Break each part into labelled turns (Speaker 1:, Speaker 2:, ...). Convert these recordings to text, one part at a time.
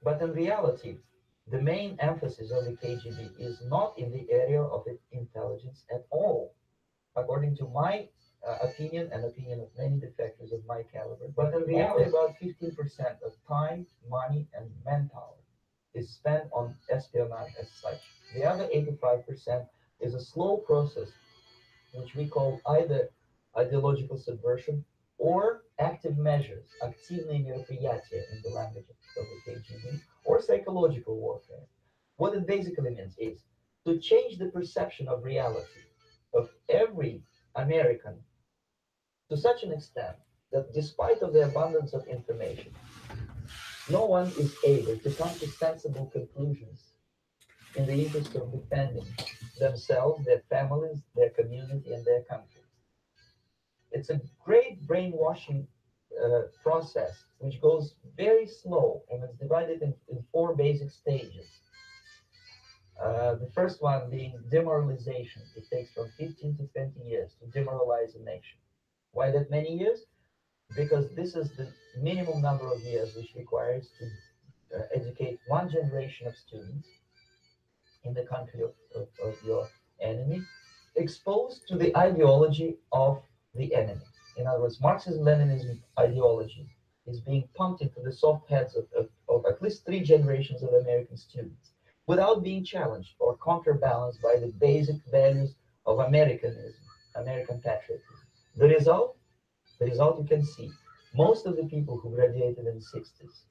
Speaker 1: But in reality, the main emphasis of the KGB is not in the area of intelligence at all, according to my opinion and opinion of many defectors of my caliber. But in reality, about 15% of time, money, and manpower is spent on espionage as such. The other 85% is a slow process, which we call either ideological subversion or active measures, активные мероприятия in the language of the KGB, or psychological warfare. What it basically means is to change the perception of reality of every American to such an extent that despite of the abundance of information, no one is able to come to sensible conclusions in the interest of defending themselves, their families, their community, and their country. It's a great brainwashing process which goes very slow and it's divided in four basic stages. The first one being demoralization. It takes from 15 to 20 years to demoralize a nation. Why that many years? Because this is the minimum number of years which requires to educate one generation of students in the country of your enemy, exposed to the ideology of the enemy. In other words, Marxism-Leninism ideology is being pumped into the soft heads of at least three generations of American students without being challenged or counterbalanced by the basic values of Americanism, American patriotism. The result? The result you can see. Most of the people who graduated in the 60s,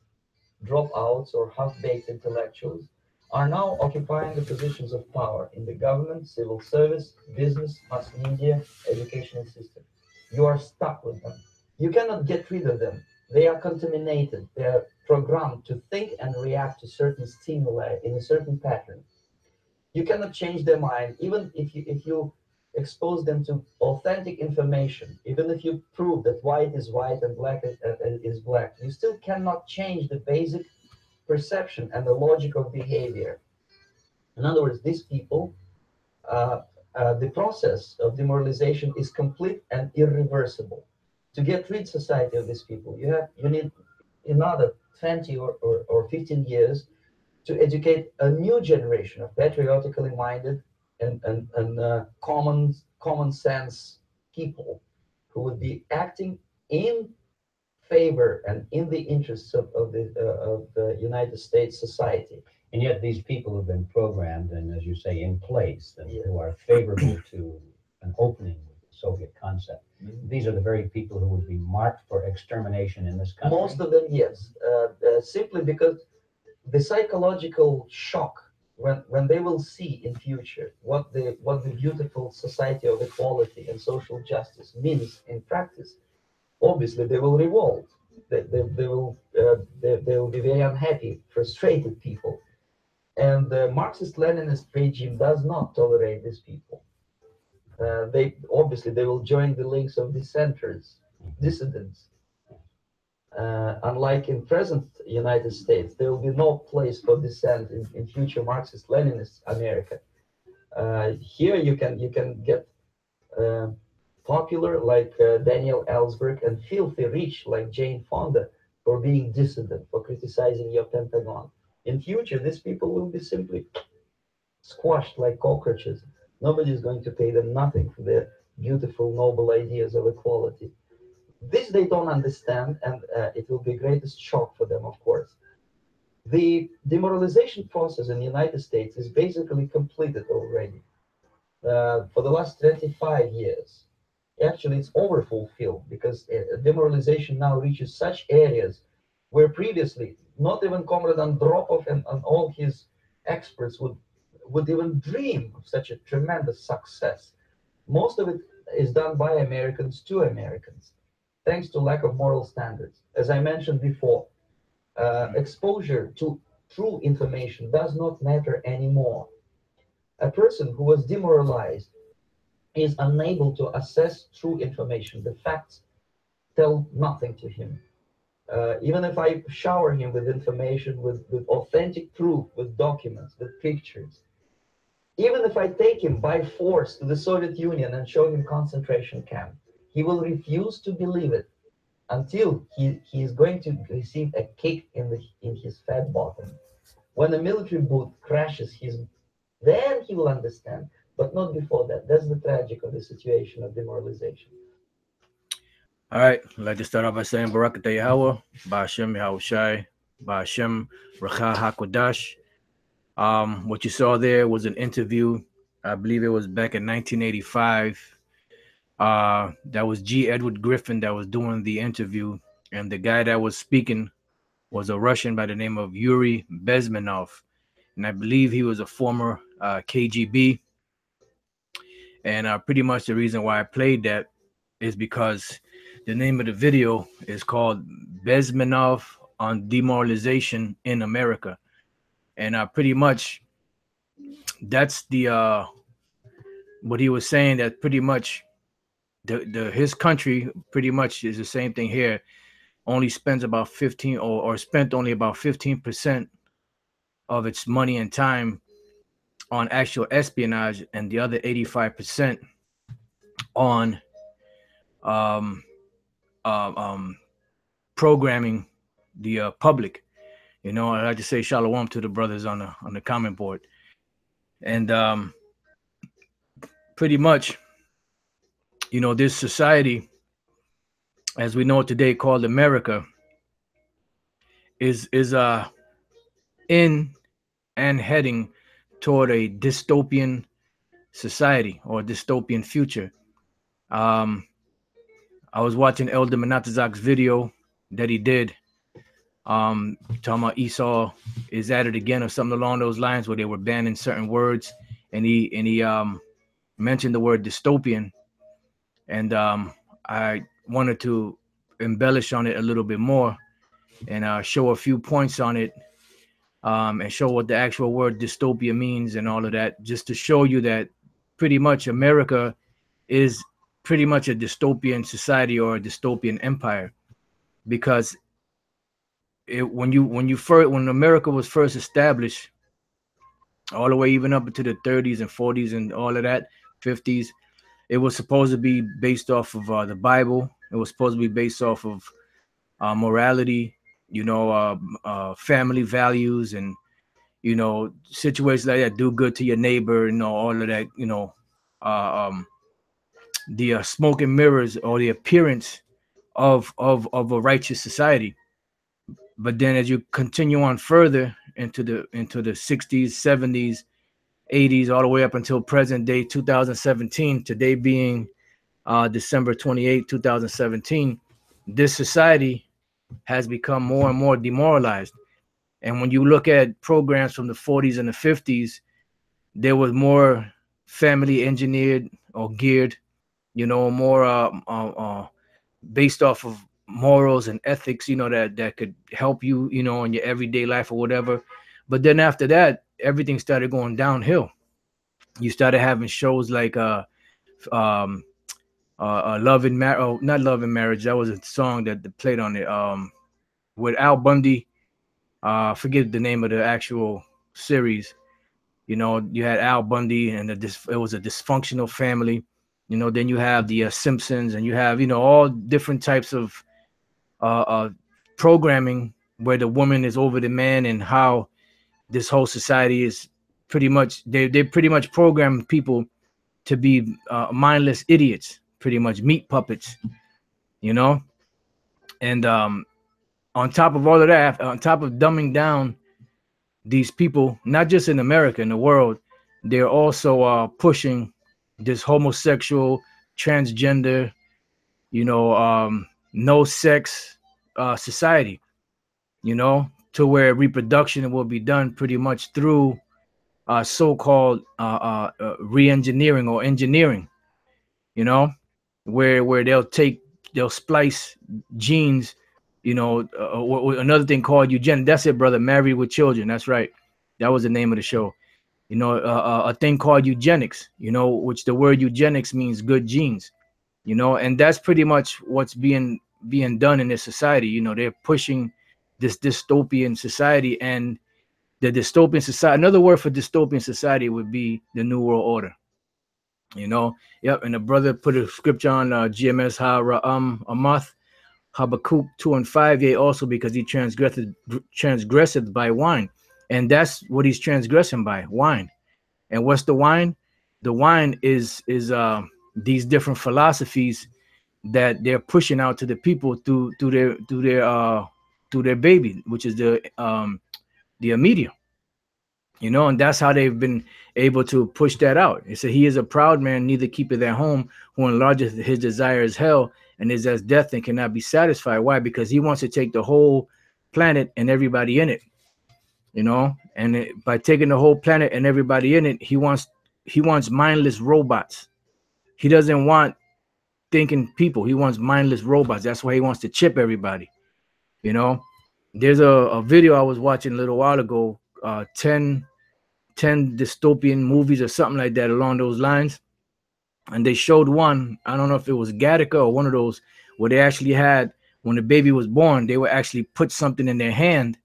Speaker 1: dropouts or half-baked intellectuals, are now occupying the positions of power in the government, civil service, business, mass media, educational system. You are stuck with them. You cannot get rid of them. They are contaminated. They are programmed to think and react to certain stimuli in a certain pattern. You cannot change their mind, even if you expose them to authentic information, even if you prove that white is white and black is black. You still cannot change the basic perception and the logic of behavior. In other words, these people, the process of demoralization is complete and irreversible. To get rid society of these people, you need another 20 or 15 years to educate a new generation of patriotically minded and common sense people who would be acting in favor and in the interests of the United States society.
Speaker 2: And yet these people have been programmed and, as you say, in place and
Speaker 1: Yeah.
Speaker 2: who are favorable to an opening with the Soviet concept.
Speaker 1: Mhm.
Speaker 2: These are the very people who would be marked for extermination in this country.
Speaker 1: Most of them, yes, simply because the psychological shock when they will see in future what the beautiful society of equality and social justice means in practice, obviously they will revolt. They will be very unhappy, frustrated people. And the Marxist-Leninist regime does not tolerate these people. They obviously they will join the links of dissenters, dissidents. Unlike in present United States, there will be no place for dissent in future Marxist-Leninist America. Here you can get uh, popular like Daniel Ellsberg and filthy rich like Jane Fonda for being dissident, for criticizing your Pentagon. In future, these people will be simply squashed like cockroaches. Nobody is going to pay them nothing for their beautiful, noble ideas of equality. This they don't understand, and it will be greatest shock for them, of course. The demoralization process in the United States is basically completed already for the last 25 years. Actually, it's overfulfilled because demoralization now reaches such areas where previously not even Comrade Andropov and all his experts would even dream of such a tremendous success. Most of it is done by Americans to Americans, thanks to lack of moral standards. As I mentioned before, exposure to true information does not matter anymore. A person who was demoralized is unable to assess true information. The facts tell nothing to him. Even if I shower him with information, with authentic proof, with documents, with pictures, even if I take him by force to the Soviet Union and show him concentration camp, he will refuse to believe it. until he is going to receive a kick in his fat bottom. When a military boot crashes his, then he will understand, but not before that. That's the tragic of the situation of demoralization.
Speaker 3: All right, I'd like to start off by saying Barakatah Yahweh, Ba'ashem Yahushai, Ba'ashem Racha HaKodash. What you saw there was an interview. I believe it was back in 1985. That was G. Edward Griffin that was doing the interview, and the guy that was speaking was a Russian by the name of Yuri Bezmenov, and I believe he was a former KGB. And pretty much the reason why I played that is because the name of the video is called Bezmenov on Demoralization in America. And pretty much that's the what he was saying, that pretty much the his country pretty much is the same thing here, only spends about 15 or spent only about 15% of its money and time on actual espionage, and the other 85% on um, um, programming the public. You know, I like to say shalom to the brothers on the comment board, and pretty much, you know, this society, as we know it today, called America, is in and heading toward a dystopian society or a dystopian future. I was watching Elder Menatazak's video that he did, talking about Esau is at it again or something along those lines, where they were banning certain words, and he mentioned the word dystopian, and I wanted to embellish on it a little bit more and show a few points on it, and show what the actual word dystopia means and all of that, just to show you that pretty much America is pretty much a dystopian society or a dystopian empire, because when America was first established, all the way even up into the 30s and 40s and all of that, 50s, it was supposed to be based off of the Bible. It was supposed to be based off of morality, you know, family values, and you know, situations like that. Do good to your neighbor, you know, all of that, you know, the smoke and mirrors, or the appearance of a righteous society. But then as you continue on further into the 60s, 70s, 80s, all the way up until present day 2017, today being December 28, 2017, this society has become more and more demoralized. And when you look at programs from the 40s and the 50s, there was more family engineered or geared, you know, more based off of morals and ethics, you know, that could help you, you know, in your everyday life or whatever. But then after that, everything started going downhill. You started having shows like um Love and Marriage. Oh, not Love and Marriage. That was a song that played on it. With Al Bundy. Forget the name of the actual series. You know, you had Al Bundy, and it was a dysfunctional family. You know, then you have the Simpsons, and you have, you know, all different types of programming where the woman is over the man, and how this whole society is pretty much they pretty much program people to be mindless idiots, pretty much meat puppets, you know. And on top of all of that, on top of dumbing down these people, not just in America, in the world, they're also pushing this homosexual, transgender, you know, no sex society, you know, to where reproduction will be done pretty much through so-called re-engineering or engineering, you know, where they'll splice genes, you know, another thing called eugenics. That's it, brother. Married with Children. That's right. That was the name of the show. You know, a thing called eugenics, you know, which the word eugenics means good genes, you know, and that's pretty much what's being done in this society. You know, they're pushing this dystopian society, and the dystopian society, another word for dystopian society would be the New World Order. You know, yep. And the brother put a scripture on GMS Ha Ra'am Amath, Habakkuk 2:5, yea, also because he transgresseth by wine. And that's what he's transgressing by, wine. And what's the wine? The wine is these different philosophies that they're pushing out to the people through their baby, which is the media, you know, and that's how they've been able to push that out. It said, he is a proud man, neither keepeth at home, who enlargeth his desire as hell, and is as death and cannot be satisfied. Why? Because he wants to take the whole planet and everybody in it, you know, and by taking the whole planet and everybody in it, he wants mindless robots. He doesn't want thinking people. He wants mindless robots. That's why he wants to chip everybody, you know. There's a video I was watching a little while ago, 10 dystopian movies or something like that along those lines, and they showed one, I don't know if it was Gattaca or one of those, where they actually had, when the baby was born, they would actually put something in their hand,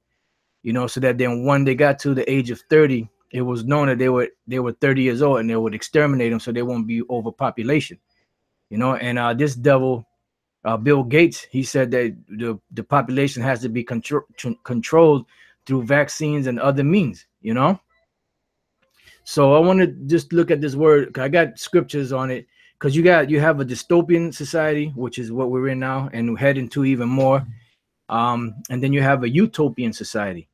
Speaker 3: you know, so that then when they got to the age of 30, it was known that they were 30 years old, and they would exterminate them so they won't be overpopulation, you know. And this devil, Bill Gates, he said that the population has to be controlled through vaccines and other means, you know. So I want to just look at this word. I got scriptures on it, because you have a dystopian society, which is what we're in now, and we're heading to even more. And then you have a utopian society,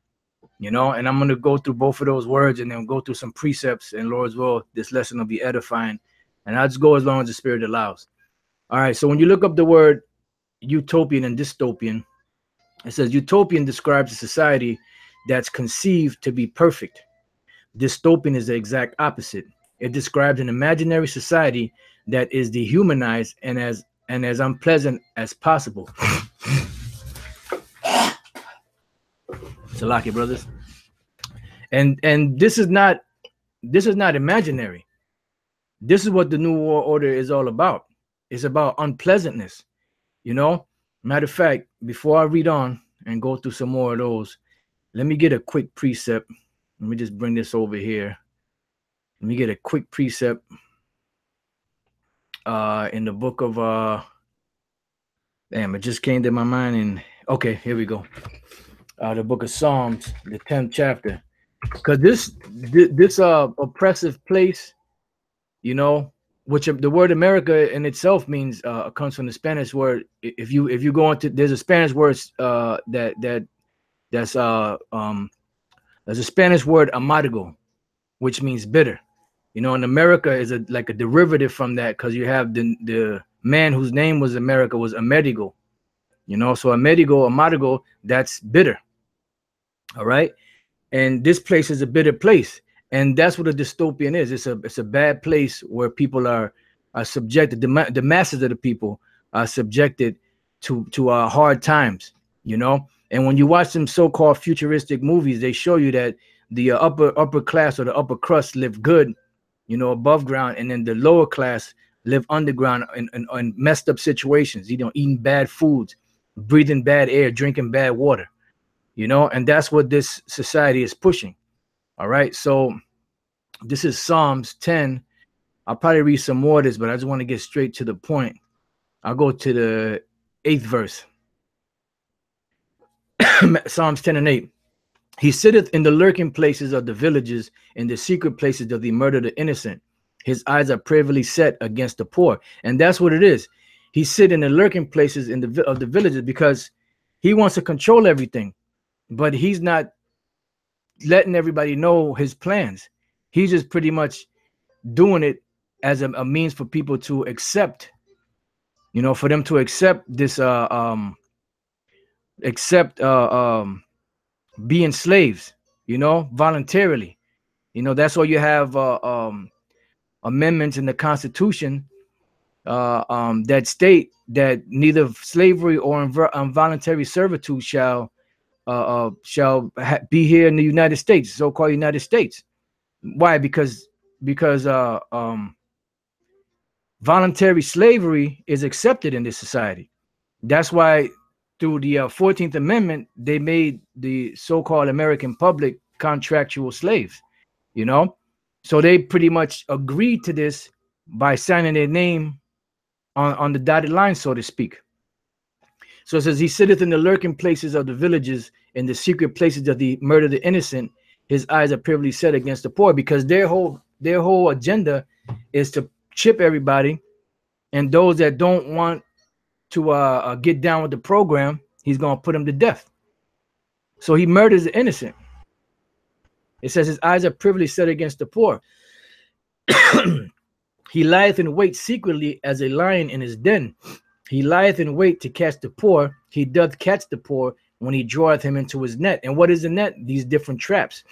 Speaker 3: you know. And I'm going to go through both of those words and then go through some precepts. And Lord's will, this lesson will be edifying. And I'll just go as long as the Spirit allows. All right. So when you look up the word utopian and dystopian, it says utopian describes a society that's conceived to be perfect. Dystopian is the exact opposite. It describes an imaginary society that is dehumanized and as unpleasant as possible. Salaki, brothers. And this is not imaginary. This is what the New World Order is all about. It's about unpleasantness, you know. Matter of fact, before I read on and go through some more of those, let me get a quick precept. Let me just bring this over here. Let me get a quick precept in the book of damn, it just came to my mind. And okay, here we go. The book of Psalms, the 10th chapter. Because this oppressive place, you know, which the word America in itself means comes from the Spanish word. If you go into, there's a Spanish word that's there's a Spanish word amargo, which means bitter. You know, and America is like a derivative from that, because you have the man whose name was America was Amerigo. You know, so amargo, that's bitter. All right. And this place is a bitter place. And that's what a dystopian is. It's a bad place where people are subjected, the masses of the people are subjected to hard times, you know. And when you watch some so-called futuristic movies, they show you that the upper class or the upper crust live good, you know, above ground, and then the lower class live underground in messed up situations, you know, eating bad foods, breathing bad air, drinking bad water, you know. And that's what this society is pushing. All right, so this is Psalms 10. I'll probably read some more of this, but I just want to get straight to the point. I'll go to the 8th verse. Psalms 10 and 8. He sitteth in the lurking places of the villages, in the secret places of the murder of the innocent. His eyes are privily set against the poor. And that's what it is. He sit in the lurking places of the villages because he wants to control everything, but he's not letting everybody know his plans. He's just pretty much doing it as a means for people to accept, you know, for them to accept this being slaves, you know, voluntarily. You know, that's why you have amendments in the Constitution that state that neither slavery or involuntary servitude shall be here in the United States, so-called United States. Why? Because voluntary slavery is accepted in this society. That's why through the 14th Amendment, they made the so-called American public contractual slaves, you know? So they pretty much agreed to this by signing their name on the dotted line, so to speak. So it says, he sitteth in the lurking places of the villages, in the secret places of the murder of the innocent. His eyes are privily set against the poor, because their whole agenda is to chip everybody, and those that don't want to get down with the program, he's gonna put them to death. So he murders the innocent. It says his eyes are privily set against the poor. He lieth in wait secretly as a lion in his den. He lieth in wait to catch the poor. He doth catch the poor when he draweth him into his net. And what is the net? These different traps,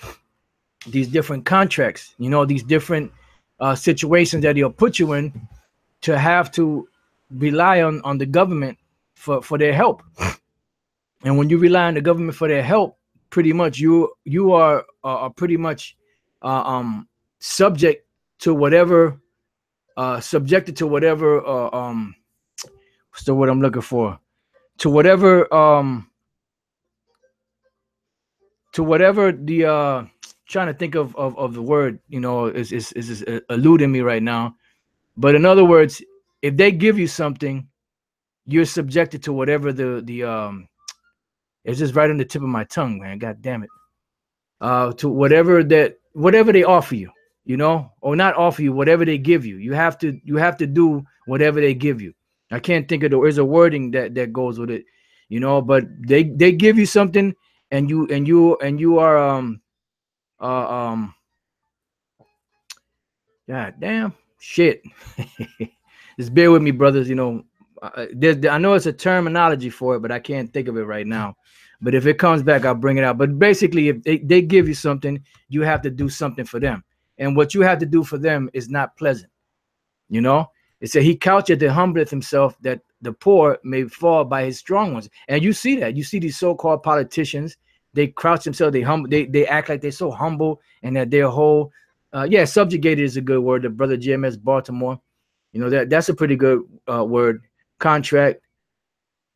Speaker 3: these different contracts, you know, these different situations that he'll put you in to have to rely on the government for their help. And when you rely on the government for their help, pretty much you are pretty much subject to whatever subjected to whatever what's the word I'm looking for, to whatever the trying to think of the word, you know, is eluding me right now. But in other words, if they give you something, you're subjected to whatever the it's just right on the tip of my tongue, man. God damn it. To whatever they offer you, you know, or not offer you, whatever they give you. You have to do whatever they give you. I can't think of there's a wording that goes with it, you know, but they give you something, and you are God damn shit. Just bear with me, brothers. You know, I know it's a terminology for it, but I can't think of it right now. But if it comes back, I'll bring it out. But basically, if they give you something, you have to do something for them. And what you have to do for them is not pleasant. You know, it said he coucheth and humbleth himself, that the poor may fall by his strong ones. And you see that. You see these so-called politicians, they crouch themselves, they act like they're so humble, and that they're whole. Yeah, subjugated is a good word. The brother GMS Baltimore, you know, that's a pretty good word. Contract.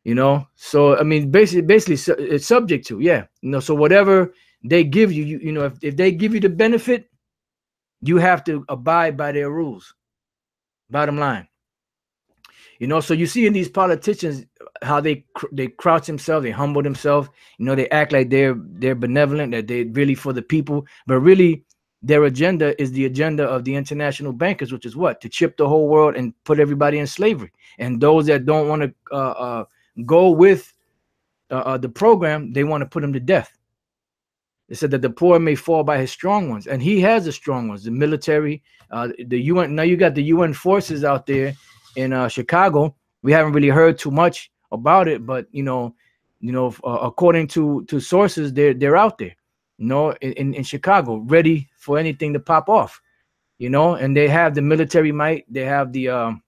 Speaker 3: You know, so I mean, basically, it's subject to, yeah, you know. So whatever they give you, you know, if they give you the benefit, you have to abide by their rules. Bottom line, you know. So you see in these politicians how they crouch themselves, they humble themselves. You know, they act like they're benevolent, that they're really for the people, but really their agenda is the agenda of the international bankers, which is what? To chip the whole world and put everybody in slavery. And those that don't want to go with the program, they want to put him to death. It said that the poor may fall by his strong ones, and he has the strong ones, the military, the UN. Now you got the UN forces out there in Chicago. We haven't really heard too much about it, but you know, according to sources, they're out there, you know, in Chicago, ready for anything to pop off, you know. And they have the military might, they have the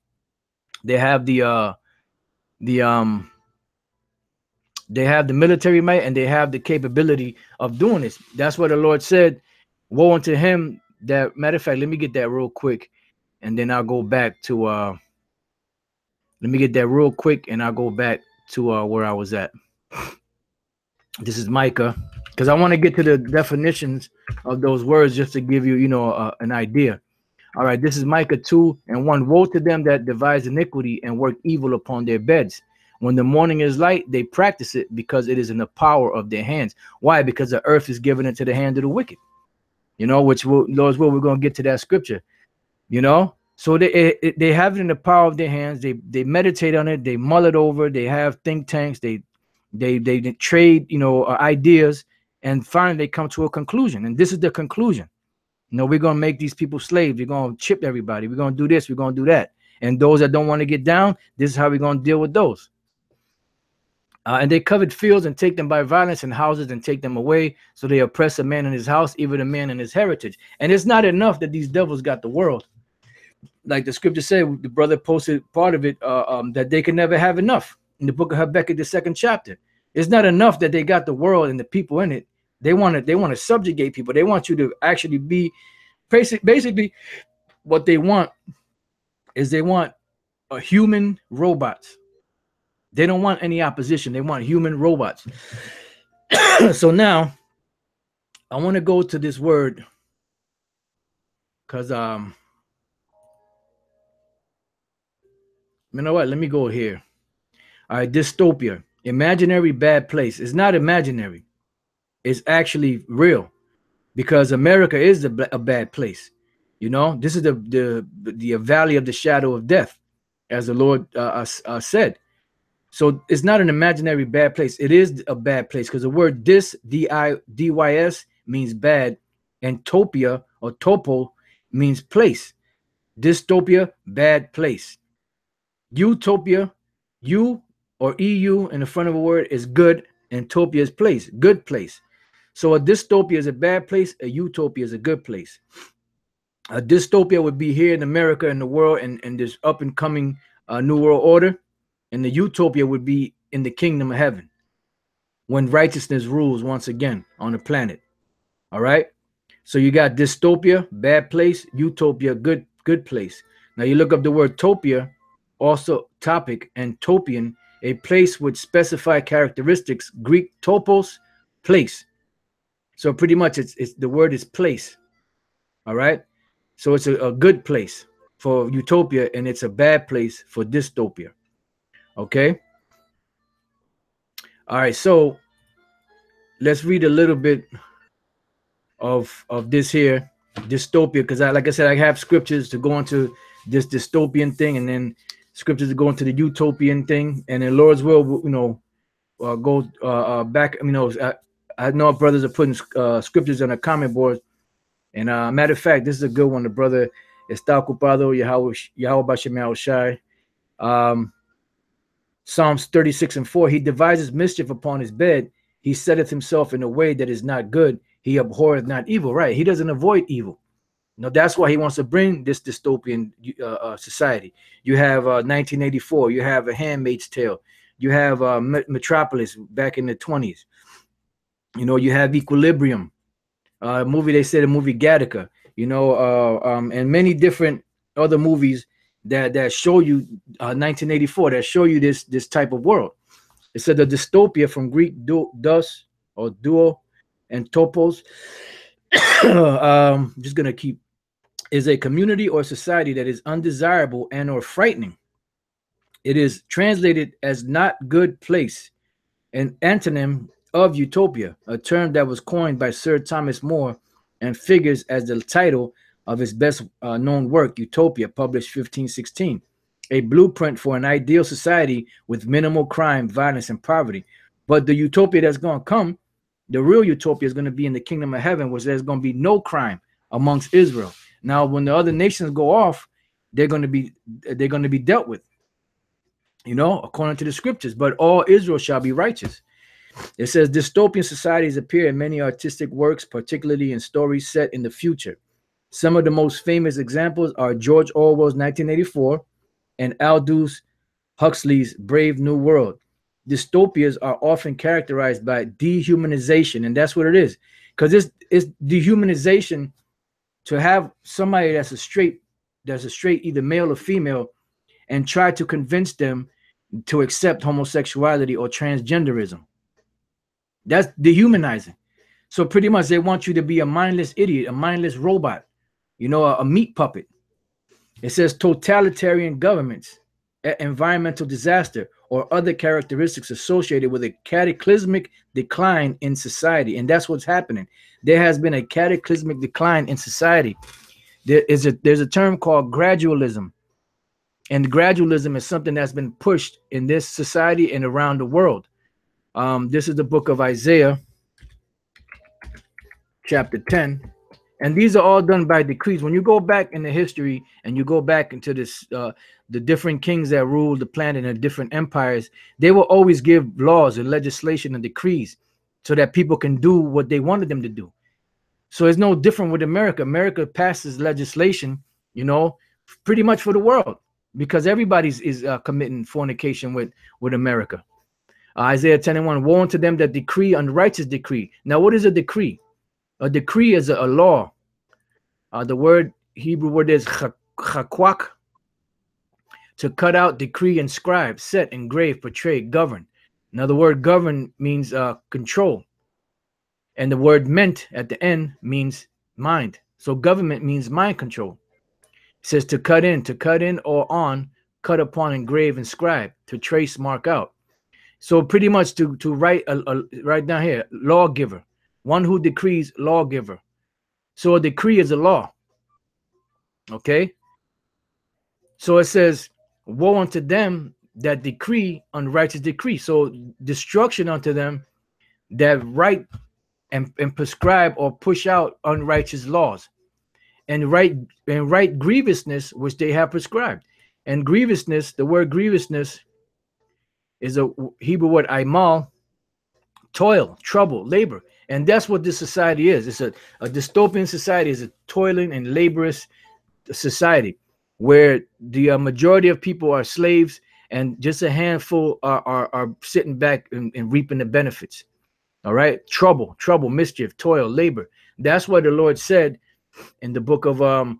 Speaker 3: military might, and they have the capability of doing this. That's what the Lord said. Woe unto him that, matter of fact, let me get that real quick, and then I'll go back to let me get that real quick, and I'll go back to where I was at. This is Micah, because I want to get to the definitions of those words just to give you, you know, an idea. All right, this is Micah 2:1. Woe to them that devise iniquity and work evil upon their beds. When the morning is light, they practice it, because it is in the power of their hands. Why? Because the earth is given into the hand of the wicked. You know, which Lord's will, we're going to get to that scripture. You know, so they have it in the power of their hands. They meditate on it. They mull it over. They have think tanks. They trade, you know, ideas, and finally they come to a conclusion. And this is the conclusion. You know, we're going to make these people slaves. We're going to chip everybody. We're going to do this. We're going to do that. And those that don't want to get down, this is how we're going to deal with those. And they covet fields and take them by violence, and houses and take them away. So they oppress a man in his house, even a man in his heritage. And it's not enough that these devils got the world. Like the scripture said, the brother posted part of it, that they can never have enough. In the book of Habakkuk, the 2nd chapter. It's not enough that they got the world and the people in it. They want to subjugate people. They want you to actually be basically what they want is they want a human robots. They don't want any opposition. They want human robots. So now I want to go to this word, because you know what? Let me go here. All right, dystopia. Imaginary bad place. It's not imaginary. It's actually real, because America is a bad place. You know, this is the valley of the shadow of death, as the Lord said. So it's not an imaginary bad place. It is a bad place, because the word dys means bad, and topia or topo means place. Dystopia, bad place. Utopia, U or EU in the front of a word is good, and topia is place, good place. So a dystopia is a bad place, a utopia is a good place. A dystopia would be here in America and the world, and this up and coming new world order. And the utopia would be in the kingdom of heaven, when righteousness rules once again on the planet. All right. So you got dystopia, bad place, utopia, good place. Now you look up the word topia, also topic, and topian, a place with specified characteristics. Greek topos, place. So pretty much it's the word is place. All right. So it's a good place for utopia, and it's a bad place for dystopia. Okay. All right. So let's read a little bit of this here dystopia, because like I said, I have scriptures to go into this dystopian thing, and then scriptures to go into the utopian thing, and then Lord's will, go back. I know our brothers are putting scriptures on the comment board, and matter of fact, this is a good one. The brother está ocupado, Yahweh Bashem Shai. Psalms 36:4. He devises mischief upon his bed. He setteth himself in a way that is not good. He abhorreth not evil. Right? He doesn't avoid evil. No, that's why he wants to bring this dystopian society. You have 1984. You have A Handmaid's Tale. You have Metropolis back in the 20s. You know, you have Equilibrium, movie. They said a movie Gattaca. You know, and many different other movies that show you 1984, that show you this type of world. It said the dystopia, from Greek dus or duo and topos. Just gonna keep, is a community or society that is undesirable and or frightening. It is translated as not good place, an antonym of utopia, a term that was coined by Sir Thomas More and figures as the title of his best known work, Utopia, published 1516, a blueprint for an ideal society with minimal crime, violence, and poverty. But the utopia that's going to come, the real utopia, is going to be in the kingdom of heaven, where there's going to be no crime amongst Israel. Now, when the other nations go off, they're going to be dealt with, you know, according to the scriptures. But all Israel shall be righteous. It says dystopian societies appear in many artistic works, particularly in stories set in the future. Some of the most famous examples are George Orwell's 1984 and Aldous Huxley's Brave New World. Dystopias are often characterized by dehumanization, and that's what it is, because it's dehumanization to have somebody that's a straight either male or female, and try to convince them to accept homosexuality or transgenderism. That's dehumanizing. So pretty much they want you to be a mindless idiot, a mindless robot, you know, a meat puppet. It says totalitarian governments, environmental disaster, or other characteristics associated with a cataclysmic decline in society. And that's what's happening. There has been a cataclysmic decline in society. There's a term called gradualism. And gradualism is something that's been pushed in this society and around the world. This is the book of Isaiah, chapter 10. And these are all done by decrees. When you go back in the history and you go back into this, the different kings that ruled the planet and different empires, they will always give laws and legislation and decrees so that people can do what they wanted them to do. So it's no different with America. America passes legislation, you know, pretty much for the world, because everybody's committing fornication with America. Isaiah 10:1, woe unto them that decree unrighteous decree. Now, what is a decree? A decree is a law. The Hebrew word is chakwak, to cut out, decree, inscribe, set, engrave, portray, govern. Now, the word govern means control. And the word meant at the end means mind. So government means mind control. It says to cut in or on, cut upon, engrave, inscribe, to trace, mark out. So pretty much to write right down here, lawgiver, one who decrees, lawgiver. So a decree is a law. Okay. So it says, woe unto them that decree unrighteous decree. So destruction unto them that write and prescribe or push out unrighteous laws, and write grievousness which they have prescribed. And grievousness, the word grievousness is a Hebrew word aimal, toil, trouble, labor. And that's what this society is. It's a dystopian society, is a toiling and laborious society where the majority of people are slaves and just a handful are sitting back and reaping the benefits. All right. Trouble, mischief, toil, labor. That's what the Lord said in the book of bear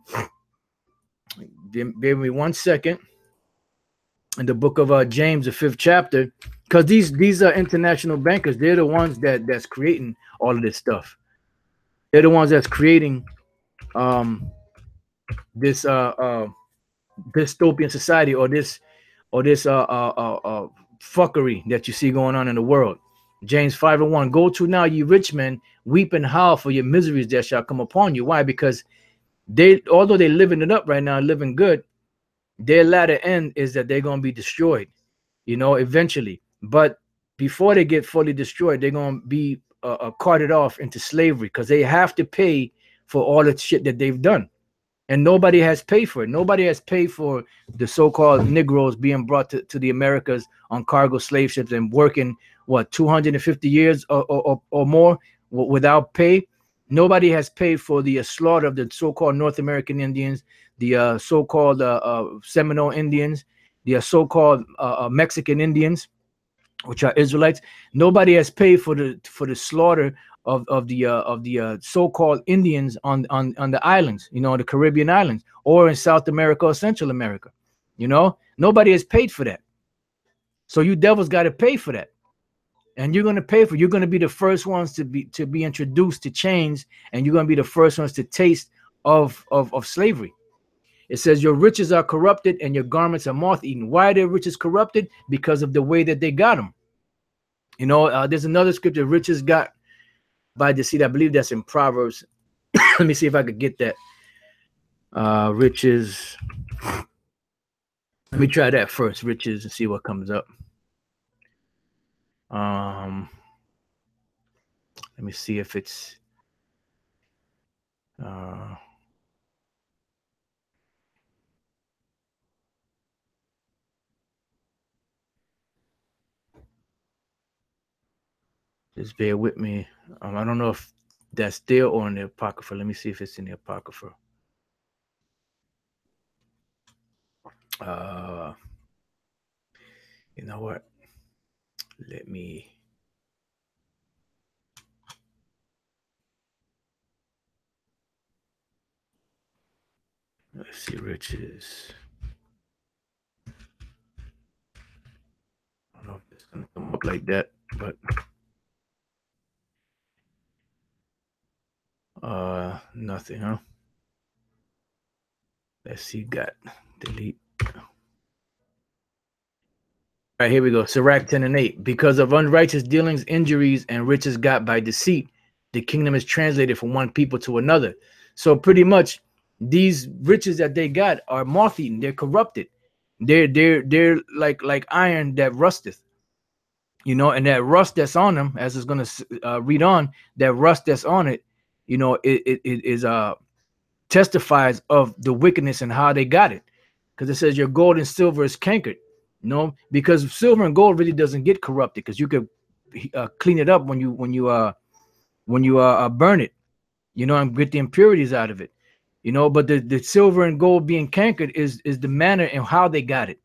Speaker 3: with me 1 second. In the book of James, the 5th chapter, because these are international bankers. They're the ones that's creating all of this stuff. They're the ones that's creating this dystopian society, or this fuckery that you see going on in the world. James 5:1, go to now, ye rich men, weep and howl for your miseries that shall come upon you. Why? Because although they're living it up right now, living good, their latter end is that they're going to be destroyed, eventually. But before they get fully destroyed, they're going to be carted off into slavery, because they have to pay for all the shit that they've done. And nobody has paid for it. Nobody has paid for the so-called Negroes being brought to the Americas on cargo slave ships and working, 250 years or more without pay. Nobody has paid for the slaughter of the so-called North American Indians, the so-called Seminole Indians, the so-called Mexican Indians, which are Israelites. Nobody has paid for the slaughter of the so-called Indians on the islands, the Caribbean islands, or in South America or Central America. Nobody has paid for that. So you devils got to pay for that. And you're going to pay for it. You're going to be the first ones to be introduced to change, and you're going to be the first ones to taste of slavery. It says your riches are corrupted and your garments are moth-eaten. Why are their riches corrupted? Because of the way that they got them. There's another scripture, riches got by deceit. I believe that's in Proverbs. Let me see if I could get that. Riches. Let me try that first, riches, and see what comes up. Let me see if it's just bear with me. I don't know if that's there or in the Apocrypha. Let me see if it's in the Apocrypha. You know what? Let's see, riches. I don't know if it's gonna come up like that, but nothing, huh? Let's see, delete. All right, here we go. Sirach 10:8. Because of unrighteous dealings, injuries, and riches got by deceit, the kingdom is translated from one people to another. So pretty much these riches that they got are moth-eaten. They're corrupted. They're like iron that rusteth. And that rust that's on them, as it's going to read on, that rust that's on it, it is testifies of the wickedness and how they got it. Because it says your gold and silver is cankered. Because silver and gold really doesn't get corrupted, because you could clean it up when you burn it, and get the impurities out of it, but the silver and gold being cankered is the manner and how they got it,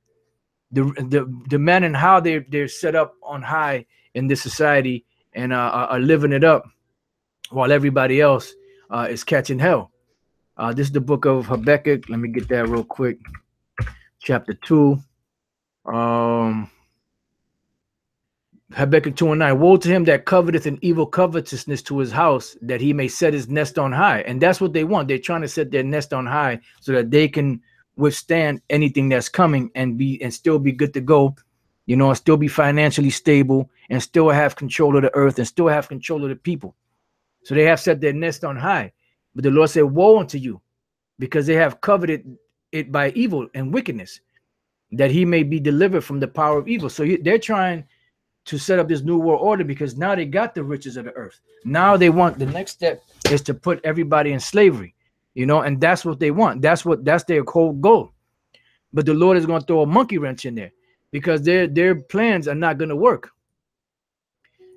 Speaker 3: the manner and how they're set up on high in this society and are living it up while everybody else is catching hell. This is the book of Habakkuk. Let me get that real quick. Chapter 2. Habakkuk 2:9. Woe to him that coveteth an evil covetousness to his house, that he may set his nest on high. And that's what they want. They're trying to set their nest on high so that they can withstand anything that's coming and still be good to go you know, and still be financially stable and still have control of the earth and still have control of the people. So they have set their nest on high. But the Lord said, woe unto you, because they have coveted it by evil and wickedness, that he may be delivered from the power of evil. So they're trying to set up this new world order because now they got the riches of the earth. Now they want, the next step is to put everybody in slavery, you know, and that's what they want. That's their whole goal. But the Lord is going to throw a monkey wrench in there because their plans are not going to work.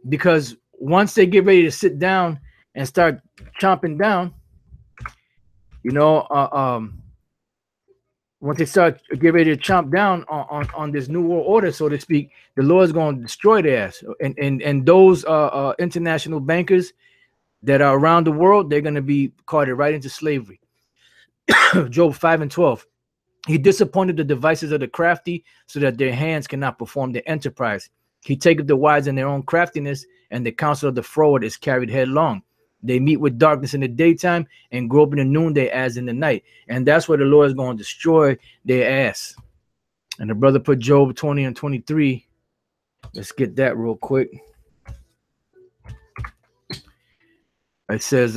Speaker 3: Because once they get ready to sit down and start chomping down, you know, once they start get ready to chomp down on this new world order, so to speak, the Lord's going to destroy their ass. And those international bankers that are around the world, they're going to be carted right into slavery. Job 5:12. He disappointed the devices of the crafty so that their hands cannot perform their enterprise. He taketh the wise in their own craftiness, and the counsel of the froward is carried headlong. They meet with darkness in the daytime and grope in the noonday as in the night. And that's where the Lord is going to destroy their ass. And the brother put Job 20 and 23. Let's get that real quick. It says,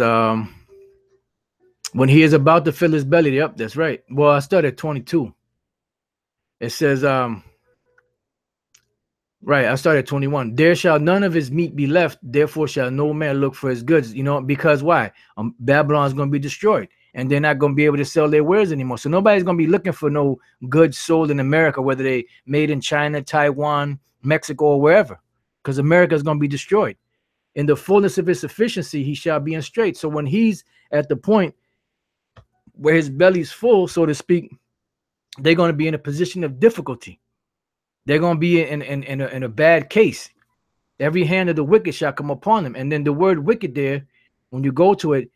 Speaker 3: when he is about to fill his belly. Yep, that's right. Well, I started at 22. It says, right, I started at 21. There shall none of his meat be left, therefore shall no man look for his goods. You know, because why? Babylon is going to be destroyed, and they're not going to be able to sell their wares anymore. So nobody's going to be looking for no goods sold in America, whether they made in China, Taiwan, Mexico, or wherever, because America is going to be destroyed. In the fullness of his sufficiency, he shall be in strait. So when he's at the point where his belly's full, so to speak, they're going to be in a position of difficulty. They're going to be in a bad case. Every hand of the wicked shall come upon them. And then the word wicked there, when you go to it,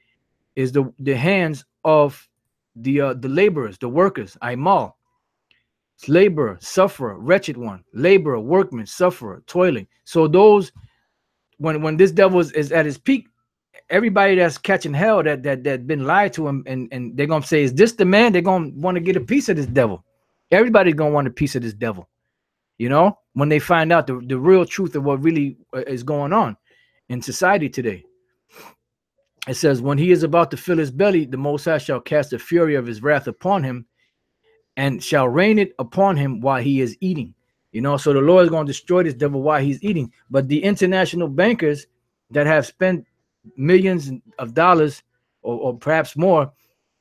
Speaker 3: is the hands of the laborers, the workers. Aimal. It's laborer, sufferer, wretched one, laborer, workman, sufferer, toiling. So those, when this devil is at his peak, everybody that's catching hell that been lied to him, and they're gonna say, is this the man? They're gonna want to get a piece of this devil. Everybody's gonna want a piece of this devil, you know, when they find out the real truth of what really is going on in society today. It says, when he is about to fill his belly, the Most High shall cast the fury of his wrath upon him, and shall rain it upon him while he is eating. You know, so the Lord is going to destroy this devil while he's eating. But the international bankers that have spent millions of dollars or perhaps more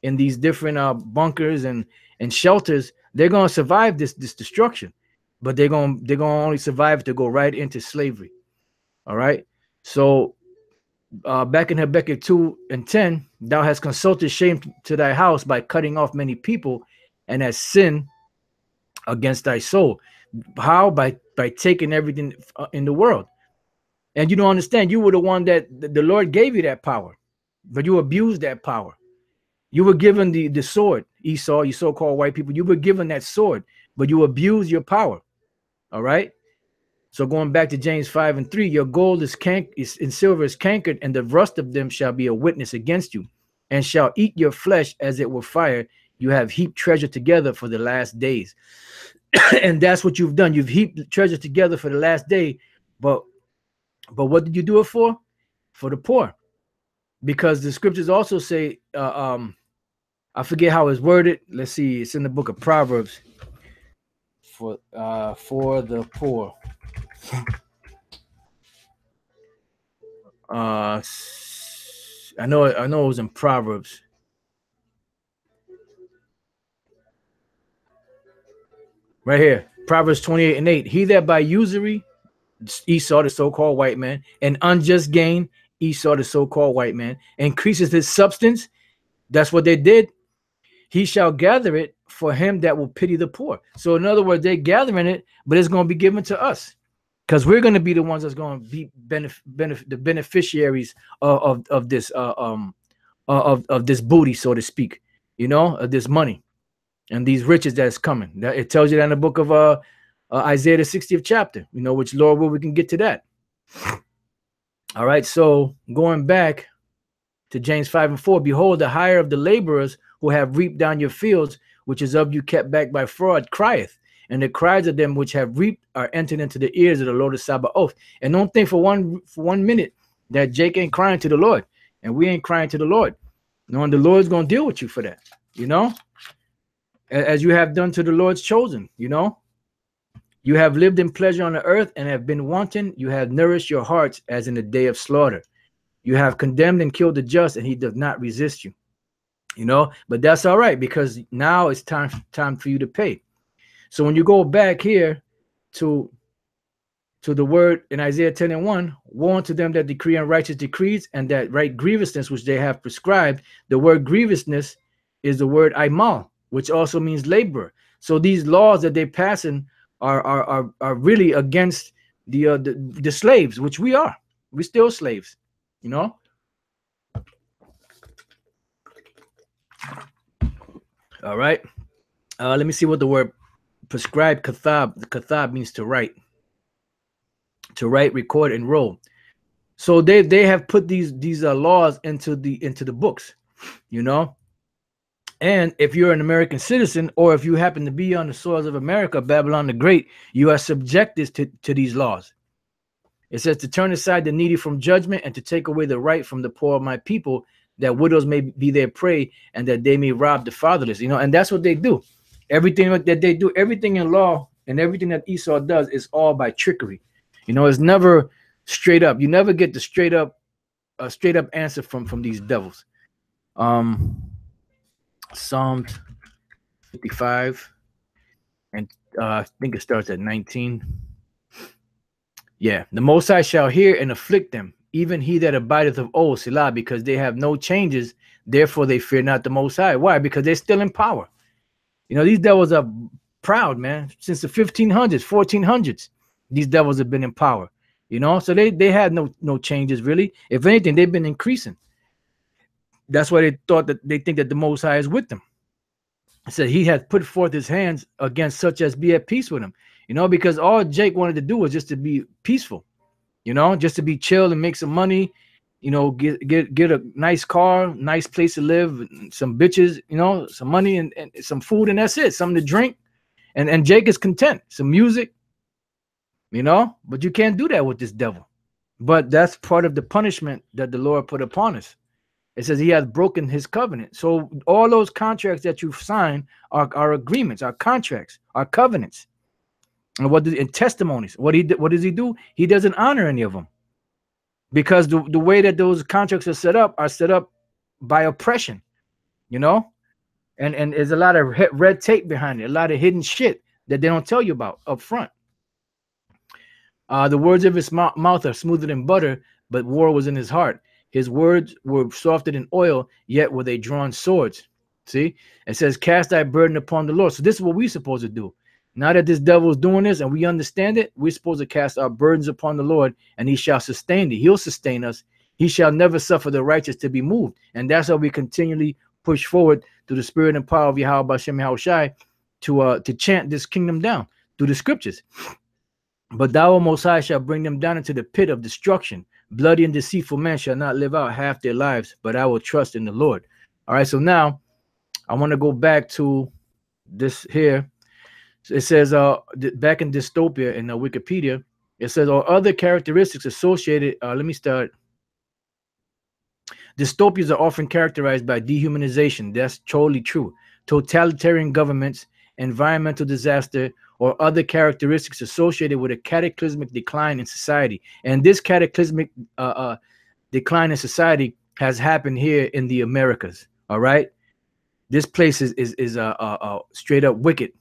Speaker 3: in these different bunkers and shelters, they're going to survive this destruction, but they're going to only survive to go right into slavery. All right. So back in Habakkuk 2:10, thou hast consulted shame to thy house by cutting off many people, and hast sinned against thy soul. How? By taking everything in the world. And you don't understand, you were the one that the Lord gave you that power, but you abused that power. You were given the sword, Esau, you so-called white people. You were given that sword, but you abused your power. All right. So going back to James 5:3, your gold is and silver is cankered, and the rust of them shall be a witness against you, and shall eat your flesh as it were fire. You have heaped treasure together for the last days. And that's what you've done. You've heaped treasure together for the last day, but what did you do it for? For the poor. Because the scriptures also say, I forget how it's worded. Let's see. It's in the book of Proverbs. For the poor. I know it was in Proverbs. Right here. Proverbs 28:8. He that by usury, Esau, the so-called white man, and unjust gain, Esau, the so-called white man, increases his substance. That's what they did. He shall gather it for him that will pity the poor. So in other words, they're gathering it, but it's going to be given to us, because we're going to be the ones that's going to be the beneficiaries of this this booty, so to speak, you know, of this money and these riches that's coming. That it tells you that in the book of Isaiah, the 60th chapter, you know, which Lord will, we can get to that. All right. So going back to James 5:4, behold, the hire of the laborers who have reaped down your fields, which is of you kept back by fraud, crieth, and the cries of them which have reaped are entered into the ears of the Lord of Sabaoth. And don't think for one minute that Jake ain't crying to the Lord, and we ain't crying to the Lord. Knowing the Lord's gonna deal with you for that, you know, as you have done to the Lord's chosen, you know. You have lived in pleasure on the earth and have been wanton. You have nourished your hearts as in the day of slaughter. You have condemned and killed the just, and he does not resist you. You know, but that's all right, because now it's time for you to pay. So when you go back here to the word in Isaiah 10:1, woe unto them that decree unrighteous decrees and that write grievousness which they have prescribed. The word grievousness is the word aimal, which also means labor. So these laws that they're passing are really against the slaves, which we are. We're still slaves, you know. All right. Let me see what the word prescribed kathab. Kathab means to write, record, and roll. So they have put these laws into the books, you know. And if you're an American citizen, or if you happen to be on the soils of America, Babylon the Great, you are subjected to these laws. It says to turn aside the needy from judgment and to take away the right from the poor of my people, that widows may be their prey and that they may rob the fatherless, you know. And that's what they do. Everything that they do, everything in law and everything that Esau does is all by trickery. You know, it's never straight up. You never get the straight up answer from these devils. Psalm 55, and I think it starts at 19. Yeah, the Most High shall hear and afflict them, even he that abideth of old, Selah, because they have no changes, therefore they fear not the Most High. Why? Because they're still in power. You know, these devils are proud, man. Since the 1500s, 1400s, these devils have been in power. You know, so they had no changes really. If anything, they've been increasing. That's why they think that the Most High is with them. It said he has put forth his hands against such as be at peace with him. You know, because all Jake wanted to do was just to be peaceful. You know, just to be chill and make some money. You know, get a nice car, nice place to live, some bitches. You know, some money and some food, and that's it. Something to drink, and Jake is content. Some music. You know, but you can't do that with this devil. But that's part of the punishment that the Lord put upon us. It says he has broken his covenant. So all those contracts that you've signed are agreements, are contracts, are covenants. And testimonies. What does he do? He doesn't honor any of them. Because the way that those contracts are set up by oppression, you know? And there's a lot of red tape behind it, a lot of hidden shit that they don't tell you about up front. The words of his mouth are smoother than butter, but war was in his heart. His words were softer than oil, yet were they drawn swords. See? It says, cast thy burden upon the Lord. So this is what we're supposed to do. Now that this devil is doing this and we understand it, we're supposed to cast our burdens upon the Lord, and he shall sustain thee. He'll sustain us. He shall never suffer the righteous to be moved. And that's how we continually push forward through the spirit and power of Yahweh Bashem Yahushai to chant this kingdom down through the scriptures. But thou, O Most High, shall bring them down into the pit of destruction. Bloody and deceitful men shall not live out half their lives, but I will trust in the Lord. All right, so now I want to go back to this here. It says back in dystopia in Wikipedia, it says, or other characteristics associated. Let me start. Dystopias are often characterized by dehumanization. That's totally true. Totalitarian governments, environmental disaster, or other characteristics associated with a cataclysmic decline in society. And this cataclysmic decline in society has happened here in the Americas. All right, this place is straight up wicked.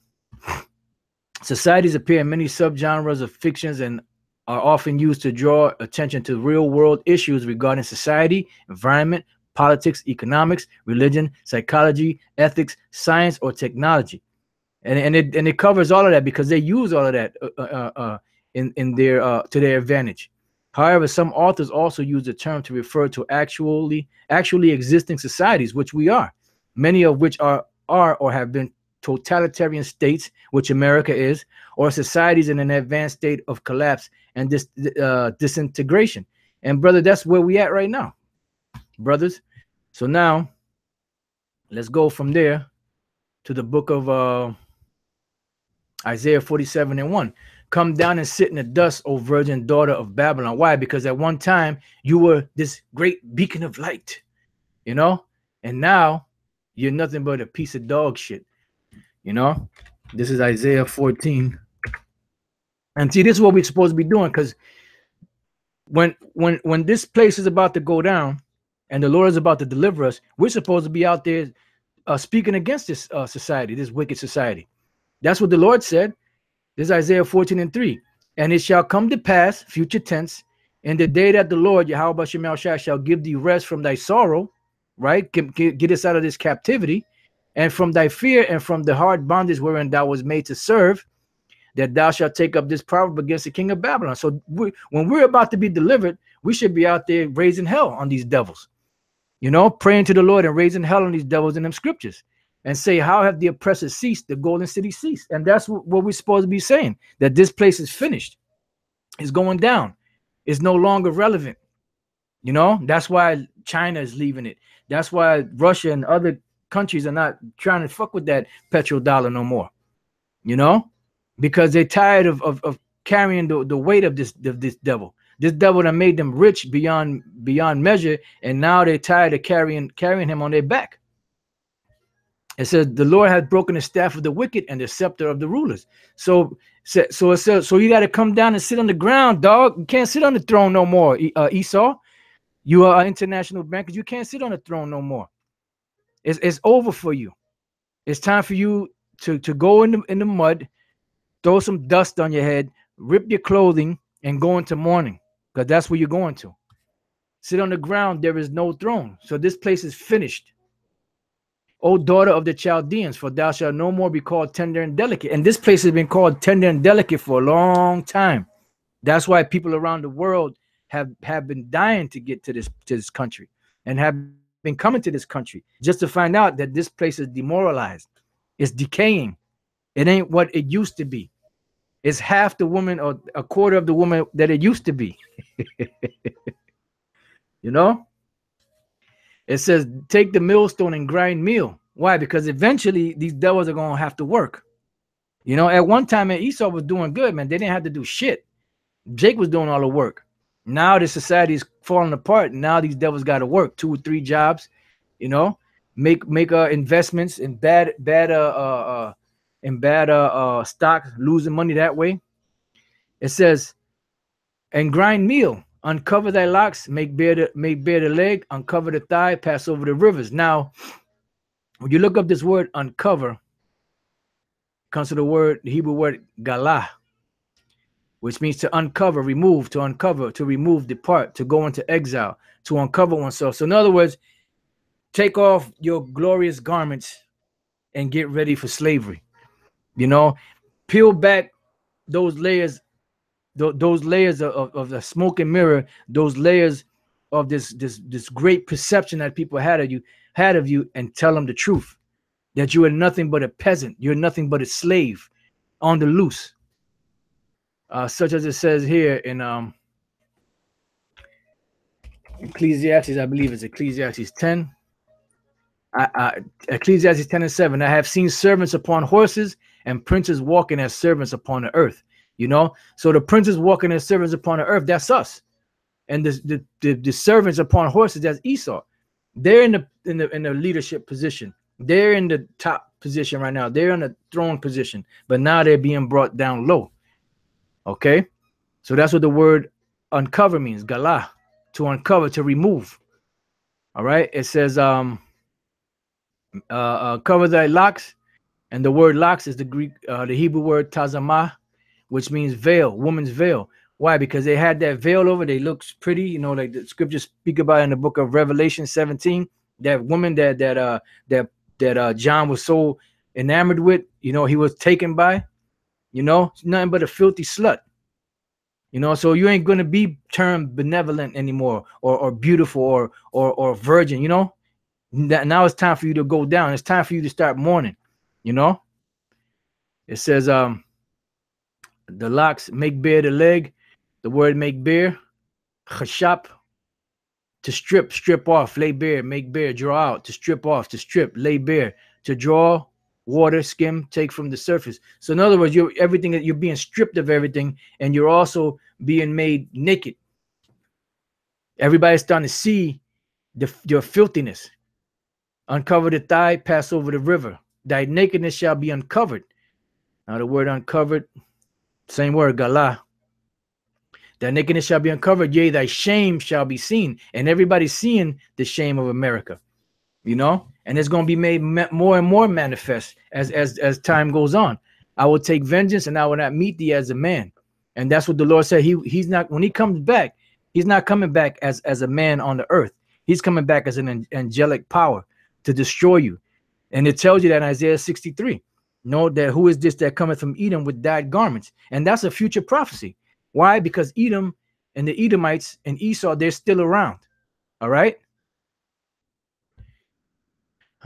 Speaker 3: Societies appear in many subgenres of fictions and are often used to draw attention to real-world issues regarding society, environment, politics, economics, religion, psychology, ethics, science, or technology. And it covers all of that because they use all of that in their to their advantage. However, some authors also use the term to refer to actually existing societies, which we are, many of which are or have been totalitarian states, which America is, or societies in an advanced state of collapse and disintegration. And brother, that's where we at right now, brothers. So now let's go from there to the book of Isaiah 47:1. Come down and sit in the dust, O virgin daughter of Babylon. Why? Because at one time you were this great beacon of light, you know, and now you're nothing but a piece of dog shit, you know. This is Isaiah 14. And see, this is what we're supposed to be doing, because when this place is about to go down and the Lord is about to deliver us, we're supposed to be out there speaking against this society, this wicked society. That's what the Lord said. This is Isaiah 14:3. And it shall come to pass, future tense, in the day that the Lord, Yahweh Shemel Shai, shall give thee rest from thy sorrow, right? Get us out of this captivity, and from thy fear, and from the hard bondage wherein thou was made to serve, that thou shalt take up this proverb against the king of Babylon. So when we're about to be delivered, we should be out there raising hell on these devils, you know, praying to the Lord and raising hell on these devils in them scriptures, and say, how have the oppressors ceased? The golden city ceased. And that's what we're supposed to be saying, that this place is finished. It's going down. It's no longer relevant. You know, that's why China is leaving it. That's why Russia and other countries are not trying to fuck with that petrodollar no more, you know, because they're tired of carrying the weight of this devil. This devil that made them rich beyond measure, and now they're tired of carrying him on their back. It says the Lord has broken the staff of the wicked and the scepter of the rulers. So it says, so you got to come down and sit on the ground, dog. You can't sit on the throne no more, Esau. You are international bankers. You can't sit on the throne no more. It's over for you. It's time for you to go in the mud, throw some dust on your head, rip your clothing, and go into mourning, because that's where you're going to. Sit on the ground. There is no throne. So this place is finished. O daughter of the Chaldeans, for thou shalt no more be called tender and delicate. And this place has been called tender and delicate for a long time. That's why people around the world have been dying to get to this country, and have been coming to this country just to find out that this place is demoralized. It's decaying. It ain't what it used to be. It's half the woman or a quarter of the woman that it used to be. You know? It says, take the millstone and grind meal. Why? Because eventually these devils are going to have to work. You know, at one time, man, Esau was doing good, man. They didn't have to do shit. Jake was doing all the work. Now the society is falling apart. Now these devils got to work 2 or 3 jobs, you know, make investments in bad stocks, losing money that way. It says, and grind meal. Uncover thy locks, make bare the leg, uncover the thigh, pass over the rivers. Now, when you look up this word uncover, it comes to the Hebrew word galah, which means to uncover, remove, to uncover, to remove, depart, to go into exile, to uncover oneself. So in other words, take off your glorious garments and get ready for slavery. You know, peel back those layers. Those layers of the smoke and mirror, those layers of this great perception that people had of you, and tell them the truth, that you are nothing but a peasant, you're nothing but a slave on the loose, such as it says here in Ecclesiastes, I believe it's Ecclesiastes 10. Ecclesiastes 10:7. I have seen servants upon horses and princes walking as servants upon the earth. You know, so the princes walking as servants upon the earth, that's us, and the servants upon horses, that's Esau. They're in the leadership position. They're in the top position right now. They're in the throne position, but now they're being brought down low. Okay, so that's what the word uncover means, galah, to uncover, to remove. All right, it says cover thy locks, and the word locks is the Hebrew word tazamah, which means veil, woman's veil. Why? Because they had that veil over. They looked pretty, you know, like the scriptures speak about in the book of Revelation 17. That woman that John was so enamored with, you know, he was taken by, you know, nothing but a filthy slut. You know, so you ain't gonna be termed benevolent anymore, or beautiful, or virgin. You know, now it's time for you to go down. It's time for you to start mourning. You know, it says the locks, make bare the leg. The word make bare, chashap, to strip off, lay bare, make bare, draw out, to strip off, to strip, lay bare, to draw water, skim, take from the surface. So in other words, you're everything that you're being stripped of everything, and you're also being made naked. Everybody's starting to see your filthiness. Uncover the thigh, pass over the river. Thy nakedness shall be uncovered. Now the word uncovered, same word, galah. Thy nakedness shall be uncovered, yea, thy shame shall be seen. And everybody's seeing the shame of America, you know, and it's going to be made more and more manifest as time goes on. I will take vengeance and I will not meet thee as a man. And that's what the Lord said. He's not, when he comes back, he's not coming back as a man on the earth. He's coming back as an angelic power to destroy you. And it tells you that in Isaiah 63. Know that who is this that cometh from Edom with dyed garments? And that's a future prophecy. Why? Because Edom and the Edomites and Esau, they're still around. All right.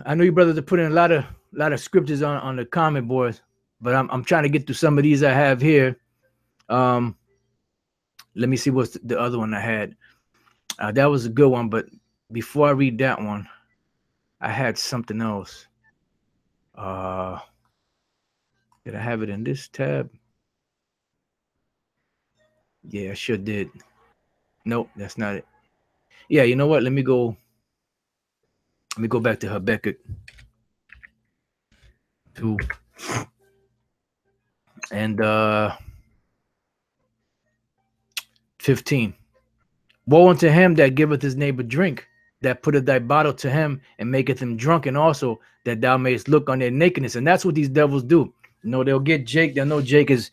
Speaker 3: I know you brothers are putting a lot of scriptures on the comment boards, but I'm trying to get through some of these I have here. Let me see what's the other one I had. That was a good one, but before I read that one, I had something else. Did I have it in this tab? Yeah, I sure did. Nope, that's not it. Yeah, you know what? Let me go back to Habakkuk 2 and 15. Woe unto him that giveth his neighbor drink, that putteth thy bottle to him and maketh him drunk, and also that thou mayest look on their nakedness. And that's what these devils do. You know, they'll get Jake. They'll know Jake is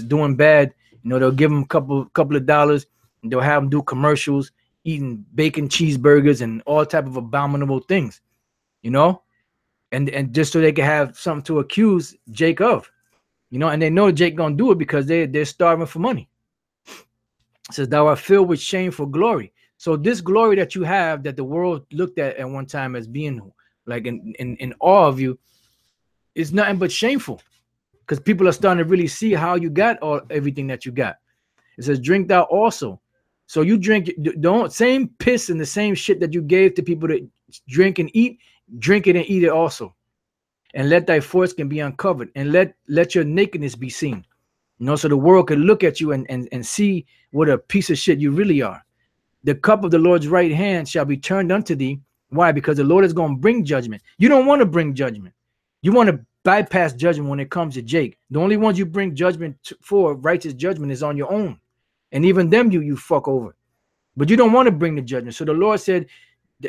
Speaker 3: doing bad. You know, they'll give him a couple of dollars. And they'll have him do commercials, eating bacon cheeseburgers and all type of abominable things. You know, and just so they can have something to accuse Jake of. You know, and they know Jake gonna do it because they're starving for money. It says, thou art filled with shameful glory. So this glory that you have, that the world looked at one time as being like in awe of you, is nothing but shameful, because people are starting to really see how you got everything that you got. It says, drink thou also. So you drink, don't same piss and the same shit that you gave to people to drink and eat, drink it and eat it also. And let thy foreskin be uncovered, and let your nakedness be seen. You know, so the world can look at you and see what a piece of shit you really are. The cup of the Lord's right hand shall be turned unto thee. Why? Because the Lord is going to bring judgment. You don't want to bring judgment. You want to bypass judgment when it comes to Jake. The only ones you bring judgment for, righteous judgment, is on your own. And even them you fuck over. But you don't want to bring the judgment. So the Lord said,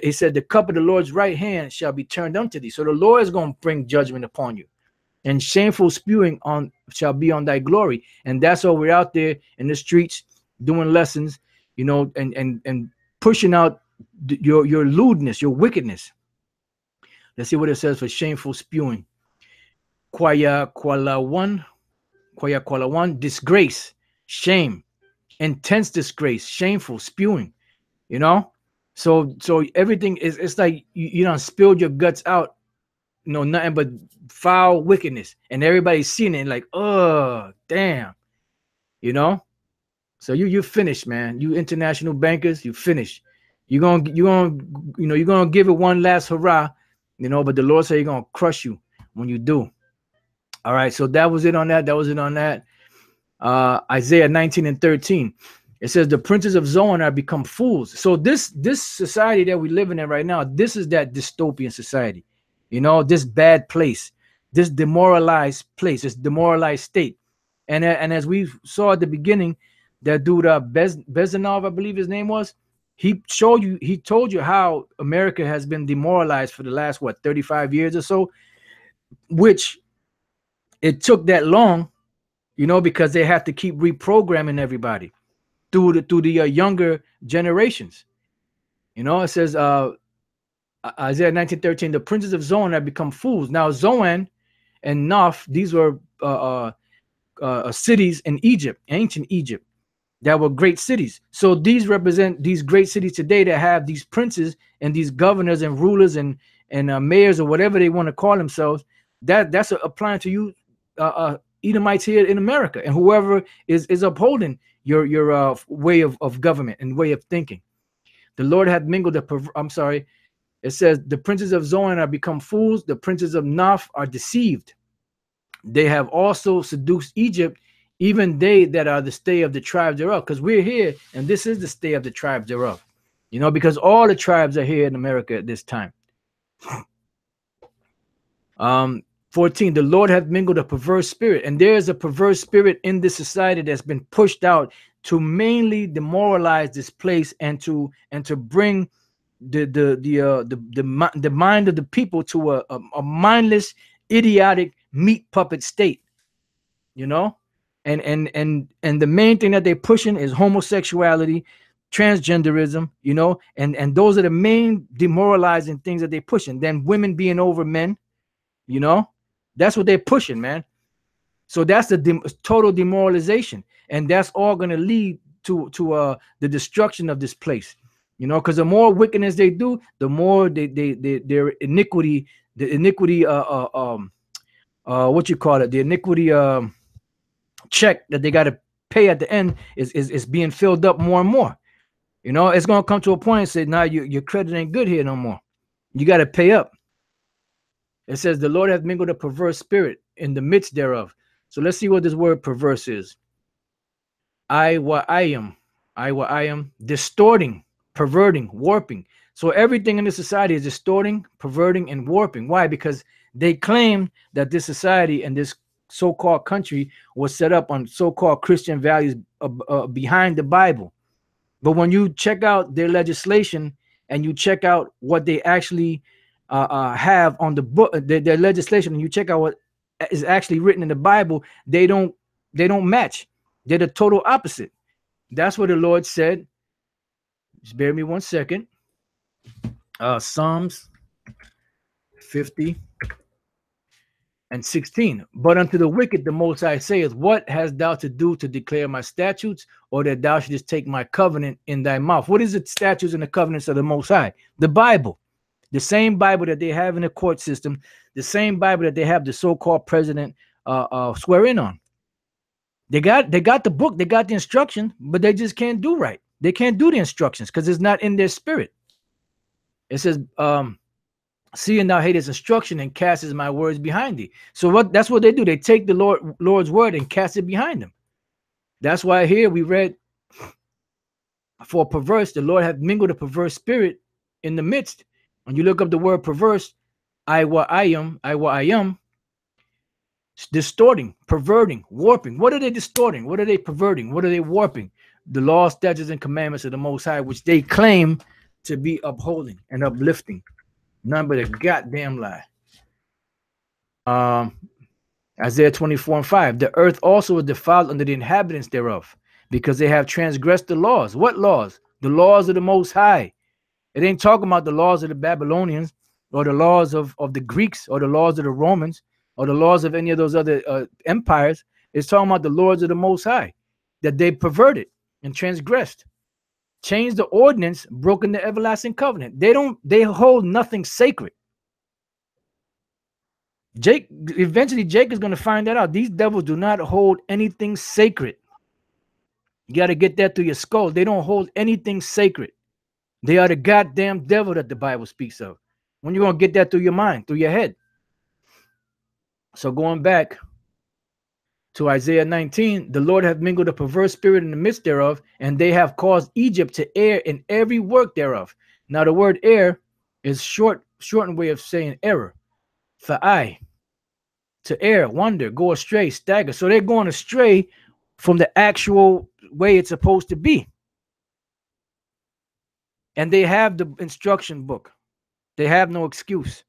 Speaker 3: he said, the cup of the Lord's right hand shall be turned unto thee. So the Lord is going to bring judgment upon you. And shameful spewing shall be on thy glory. And that's why we're out there in the streets doing lessons, you know, and pushing out your lewdness, your wickedness. Let's see what it says for shameful spewing. Kwaya kwala one, disgrace, shame, intense disgrace, shameful spewing, you know. So everything is, it's like you done spilled your guts out. You know, nothing but foul wickedness, and everybody's seeing it like, oh damn, you know. So you finished, man. You international bankers, you finished. You're gonna give it one last hurrah, you know. But the Lord said He's gonna crush you when you do. All right. So that was it on that. That was it on that. Isaiah 19 and 13. It says the princes of Zoan are become fools. So this society that we live in right now, this is that dystopian society. You know, this bad place, this demoralized place, this demoralized state. And as we saw at the beginning, that dude Bezanov, I believe his name was, he told you how America has been demoralized for the last 35 years or so, which it took that long, you know, because they have to keep reprogramming everybody through the younger generations. You know, it says Isaiah 19:13, the princes of Zoan have become fools. Now Zoan and Noph, these were cities in Egypt, ancient Egypt, that were great cities. So these represent these great cities today that have these princes and these governors and rulers and mayors or whatever they want to call themselves. That's applying to you Edomites here in America, and whoever is upholding your way of government and way of thinking. The Lord had mingled It says, the princes of Zoan are become fools. The princes of Naph are deceived. They have also seduced Egypt, even they that are the stay of the tribes thereof. Because we're here, and this is the stay of the tribes thereof. You know, because all the tribes are here in America at this time. 14, the Lord hath mingled a perverse spirit. And there is a perverse spirit in this society that's been pushed out to mainly demoralize this place and to bring the mind of the people to a mindless, idiotic meat puppet state, you know. And the main thing that they're pushing is homosexuality, transgenderism, you know, and those are the main demoralizing things that they're pushing. Then women being over men, you know, that's what they're pushing, man. So that's the total demoralization, and that's all going to lead to the destruction of this place, you know, because the more wickedness they do, the more their iniquity, the iniquity what you call it, the iniquity check that they got to pay at the end is being filled up more and more. You know, it's going to come to a point and say, now your credit ain't good here no more. You got to pay up. It says the Lord hath mingled a perverse spirit in the midst thereof. So let's see what this word perverse is. I am distorting, perverting, warping. So everything in this society is distorting, perverting, and warping. Why? Because they claim that this society and this so-called country was set up on so-called Christian values behind the Bible. But when you check out their legislation and you check out what they actually have on the book, their legislation, and you check out what is actually written in the Bible, they don't match. They're the total opposite. That's what the Lord said. Just bear me 1 second. Psalms 50 and 16. But unto the wicked the Most High saith, what hast thou to do to declare my statutes, or that thou shouldest take my covenant in thy mouth? What is the statutes and the covenants of the Most High? The Bible. The same Bible that they have in the court system, the same Bible that they have the so-called president swear in on. They got the book, they got the instruction, but they just can't do right. They can't do the instructions because it's not in their spirit. It says, seeing thou hatest instruction and castest my words behind thee. So that's what they do. They take the Lord's word and cast it behind them. That's why here we read, for perverse, the Lord hath mingled a perverse spirit in the midst. When you look up the word perverse, I am, distorting, perverting, warping. What are they distorting? What are they perverting? What are they warping? The law, statutes, and commandments of the Most High, which they claim to be upholding and uplifting. None but a goddamn lie. Isaiah 24:5. The earth also is defiled under the inhabitants thereof, because they have transgressed the laws. What laws? The laws of the Most High. It ain't talking about the laws of the Babylonians or the laws of the Greeks or the laws of the Romans or the laws of any of those other empires. It's talking about the laws of the Most High that they perverted and transgressed, changed the ordinance, broken the everlasting covenant. They hold nothing sacred. Eventually Jake is going to find that out. These devils do not hold anything sacred. You got to get that through your skull. They don't hold anything sacred. They are the goddamn devil that the Bible speaks of. When you're going to get that through your mind, through your head. So going back to Isaiah 19, the Lord hath mingled a perverse spirit in the midst thereof, and they have caused Egypt to err in every work thereof. Now the word err is shortened way of saying error. Fa'ai, to err, wander, go astray, stagger. So they're going astray from the actual way it's supposed to be. And they have the instruction book. They have no excuse,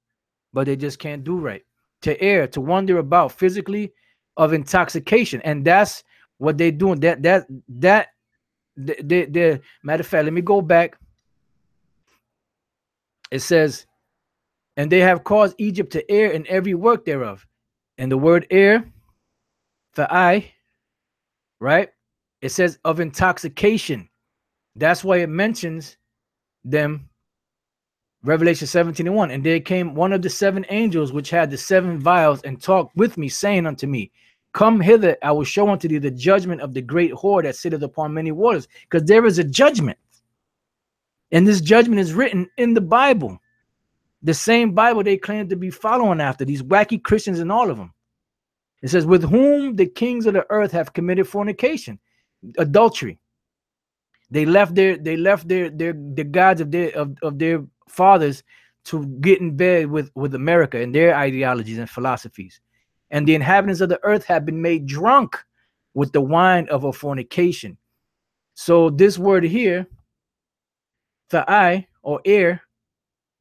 Speaker 3: but they just can't do right. To err, to wander about physically, of intoxication, and that's what they're doing. Matter of fact, let me go back. It says, and they have caused Egypt to err in every work thereof. And the word err, fa'ai, right? It says of intoxication. That's why it mentions them. Revelation 17:1. And there came one of the 7 angels which had the 7 vials, and talked with me, saying unto me, come hither, I will show unto thee the judgment of the great whore that sitteth upon many waters. Because there is a judgment, and this judgment is written in the Bible. The same Bible they claim to be following after, these wacky Christians and all of them. It says, with whom the kings of the earth have committed fornication, adultery. They left the gods of their fathers to get in bed with America and their ideologies and philosophies. And the inhabitants of the earth have been made drunk with the wine of a fornication. So this word here, tha'ai, or air,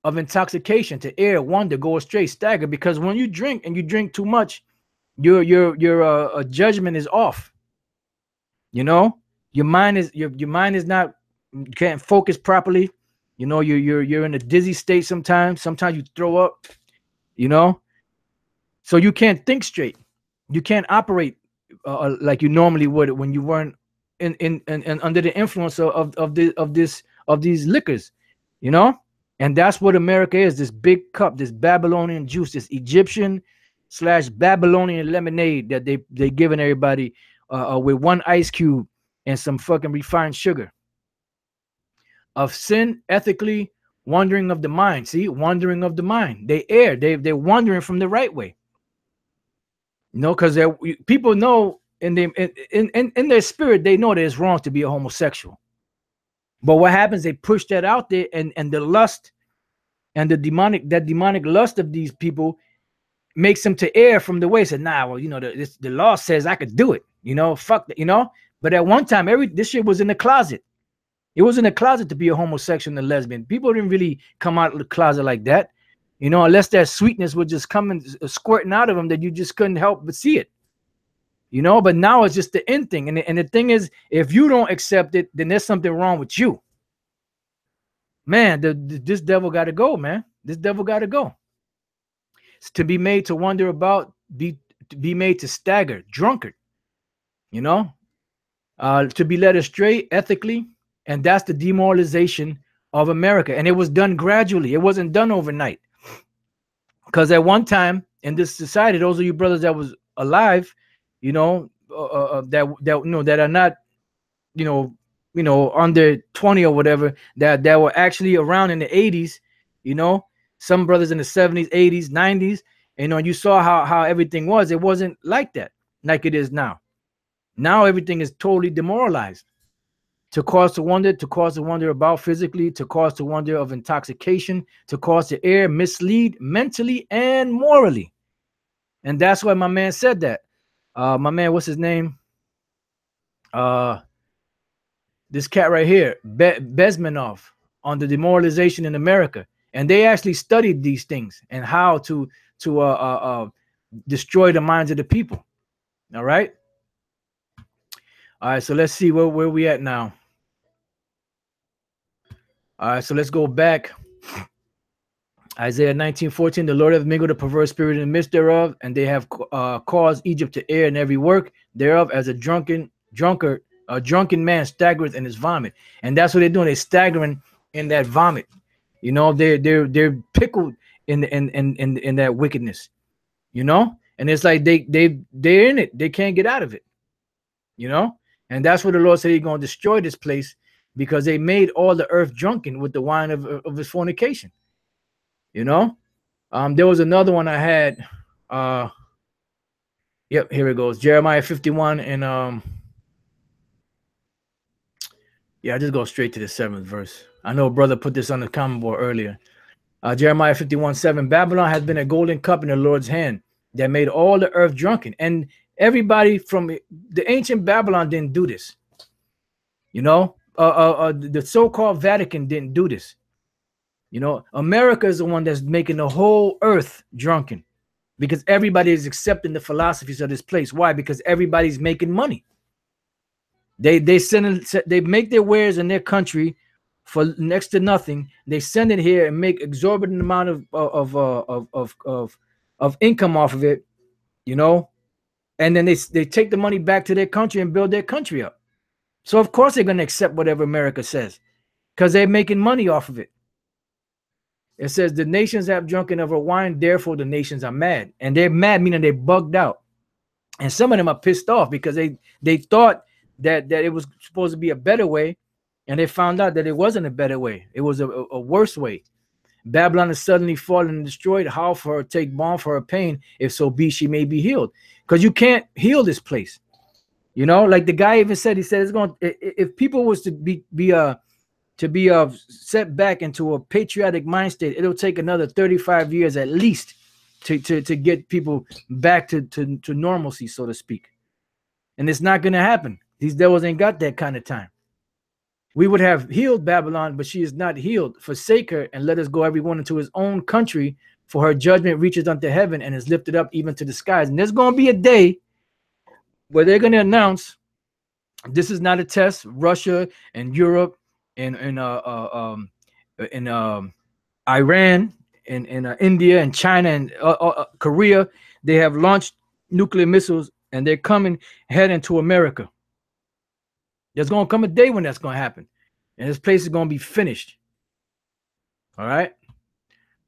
Speaker 3: of intoxication, to err, wonder, go astray, stagger, because when you drink and you drink too much, your judgment is off. You know, your mind is not, you can't focus properly. You know, you're in a dizzy state sometimes. Sometimes you throw up, you know, so you can't think straight. You can't operate like you normally would when you weren't in under the influence of these liquors, you know. And that's what America is, this big cup, this Babylonian juice, this Egyptian / Babylonian lemonade that they giving everybody with one ice cube and some fucking refined sugar. Of sin, ethically, wandering of the mind. See, wandering of the mind. They err. They're wandering from the right way. You know, because people know in their spirit, they know that it's wrong to be a homosexual. But what happens, they push that out there, and the lust and the demonic lust of these people makes them to err from the way. Say, nah, well, you know, the law says I could do it. You know, fuck that, you know. But at one time, this shit was in the closet. It was in the closet to be a homosexual and a lesbian. People didn't really come out of the closet like that, you know, unless that sweetness would just come and squirting out of them that you just couldn't help but see it. You know, but now it's just the end thing. And the thing is, if you don't accept it, then there's something wrong with you. Man, this devil got to go, man. This devil got to go. It's to be made to wonder about, be made to stagger, drunkard, you know, to be led astray ethically. And that's the demoralization of America. And it was done gradually. It wasn't done overnight. Because at one time in this society, those of you brothers that was alive, you know, that are not, you know, under 20 or whatever, that were actually around in the 80s, you know, some brothers in the 70s, 80s, 90s, you know, you saw how everything was. It wasn't like that, like it is now. Now everything is totally demoralized. To cause to wonder about physically, to cause to wonder of intoxication, to cause to err, mislead mentally and morally. And that's why my man said that. My man, what's his name? This cat right here, Bezmenov, on the demoralization in America. And they actually studied these things and how to destroy the minds of the people. All right. All right, so let's see where we at now. All right, so let's go back. Isaiah 19:14, the Lord hath mingled a perverse spirit in the midst thereof, and they have caused Egypt to err in every work thereof, as a drunken man staggereth in his vomit. And that's what they're doing. They're staggering in that vomit. You know, they're pickled in that wickedness. You know, and it's like they're in it. They can't get out of it. You know, and that's what the Lord said He's going to destroy this place, because they made all the earth drunken with the wine of his fornication. You know, there was another one I had. Yep, here it goes. Jeremiah 51 and yeah, I just go straight to the 7th verse. I know a brother put this on the comment board earlier. Jeremiah 51:7. Babylon has been a golden cup in the Lord's hand that made all the earth drunken. And everybody from the ancient Babylon didn't do this. You know, the so-called Vatican didn't do this. You know, America is the one that's making the whole earth drunken, because everybody is accepting the philosophies of this place. Why? Because everybody's making money. They make their wares in their country for next to nothing. They send it here and make exorbitant amount of income off of it, you know, and then they take the money back to their country and build their country up. So of course they're going to accept whatever America says, because they're making money off of it. It says the nations have drunken of her wine, therefore the nations are mad. And they're mad, meaning they bugged out. And some of them are pissed off because they thought that it was supposed to be a better way, and they found out that it wasn't a better way. It was a worse way. Babylon is suddenly fallen and destroyed. How for her take balm for her pain, if so be she may be healed. Because you can't heal this place. You know, like the guy even said, he said it's going if people was to be set back into a patriotic mind state, it'll take another 35 years at least to get people back to normalcy, so to speak. And it's not going to happen. These devils ain't got that kind of time. We would have healed Babylon, but she is not healed. Forsake her and let us go everyone into his own country, for her judgment reaches unto heaven and is lifted up even to the skies. And there's going to be a day where they're going to announce this is not a test. Russia and Europe and Iran and India and China and Korea, they have launched nuclear missiles and they're coming heading to America. There's going to come a day when that's going to happen, and this place is going to be finished. All right.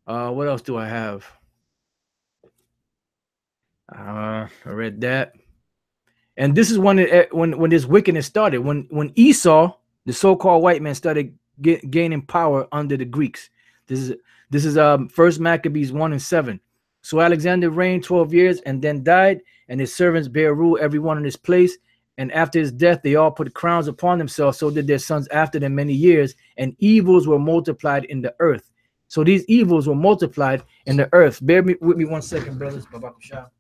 Speaker 3: What else do I have? I read that. And this is when this wickedness started. When Esau, the so-called white man, started gaining power under the Greeks. This is First Maccabees 1:7. So Alexander reigned 12 years and then died, and his servants bare rule every one in his place. And after his death, they all put crowns upon themselves. So did their sons after them many years, and evils were multiplied in the earth. So these evils were multiplied in the earth. Bear with me 1 second, brothers. Babakusha.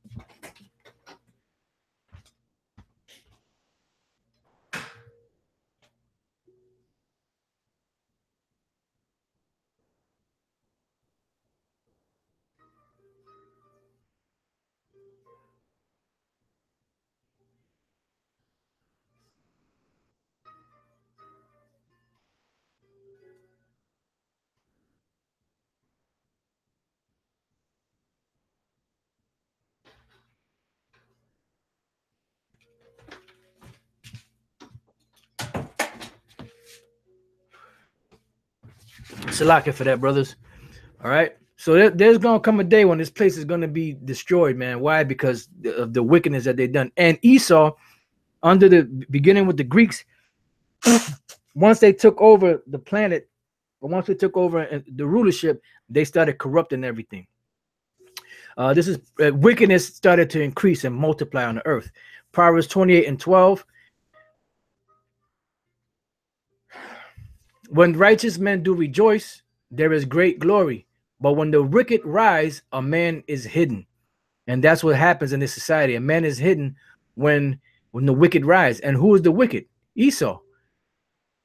Speaker 3: Salaka for that, brothers. All right. So there's going to come a day when this place is going to be destroyed, man. Why? Because of the wickedness that they've done. And Esau, under the beginning with the Greeks, once they took over the planet, or once they took over the rulership, they started corrupting everything. This is wickedness started to increase and multiply on the earth. Proverbs 28:12. When righteous men do rejoice, there is great glory. But when the wicked rise, a man is hidden. And that's what happens in this society. A man is hidden when the wicked rise. And who is the wicked? Esau.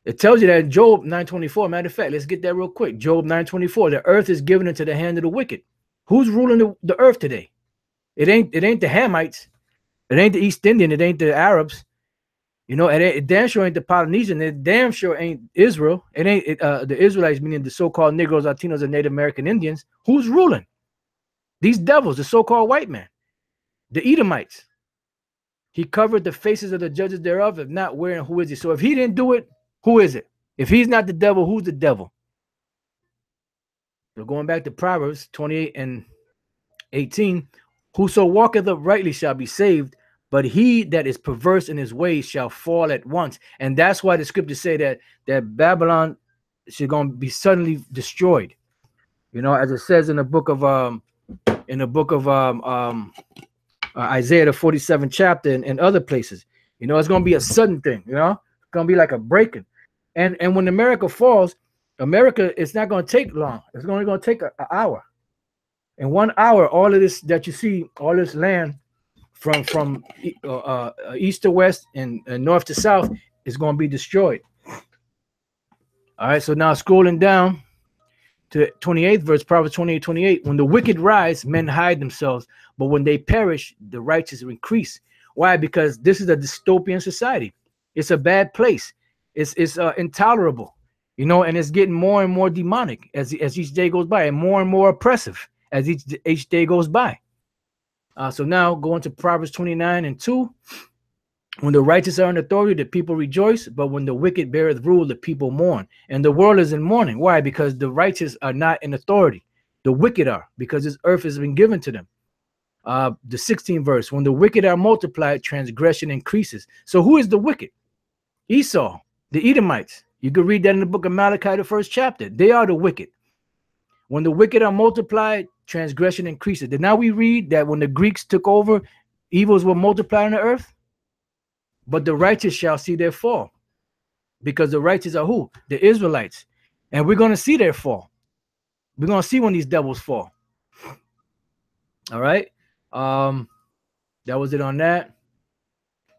Speaker 3: It tells you that in Job 9:24. Matter of fact, let's get that real quick. Job 9:24. The earth is given into the hand of the wicked. Who's ruling the earth today? It ain't the Hamites. It ain't the East Indian. It ain't the Arabs. You know, it damn sure ain't the Polynesian. It damn sure ain't Israel. It ain't the Israelites, meaning the so-called Negroes, Latinos, and Native American Indians. Who's ruling? These devils, the so-called white man, the Edomites. He covered the faces of the judges thereof. If not, where and who is he? So if he didn't do it, who is it? If he's not the devil, who's the devil? So going back to Proverbs 28:18, whoso walketh uprightly shall be saved, but he that is perverse in his ways shall fall at once. And that's why the scriptures say that Babylon is going to be suddenly destroyed. You know, as it says in the book of Isaiah, the 47th chapter, and other places. You know, it's going to be a sudden thing. You know, it's going to be like a breaking. And when America falls, America, it's not going to take long. It's only going to take an hour. In 1 hour, all of this that you see, all this land from east to west and north to south is going to be destroyed. All right, so now scrolling down to 28th verse, Proverbs 28:28. When the wicked rise, men hide themselves, but when they perish, the righteous increase. Why? Because this is a dystopian society. It's a bad place. It's intolerable, you know, and it's getting more and more demonic as each day goes by, and more oppressive as each day goes by. So now going to Proverbs 29:2. When the righteous are in authority, the people rejoice, but when the wicked beareth rule, the people mourn. And the world is in mourning. Why? Because the righteous are not in authority. The wicked are, because this earth has been given to them. The 16th verse, when the wicked are multiplied, transgression increases. So who is the wicked? Esau, the Edomites. You could read that in the book of Malachi, the 1st chapter. They are the wicked. When the wicked are multiplied, transgression increases. Then now we read that when the Greeks took over, evils were multiplied on the earth, but the righteous shall see their fall. Because the righteous are who? The Israelites. And we're going to see their fall. We're going to see when these devils fall. All right. That was it on that.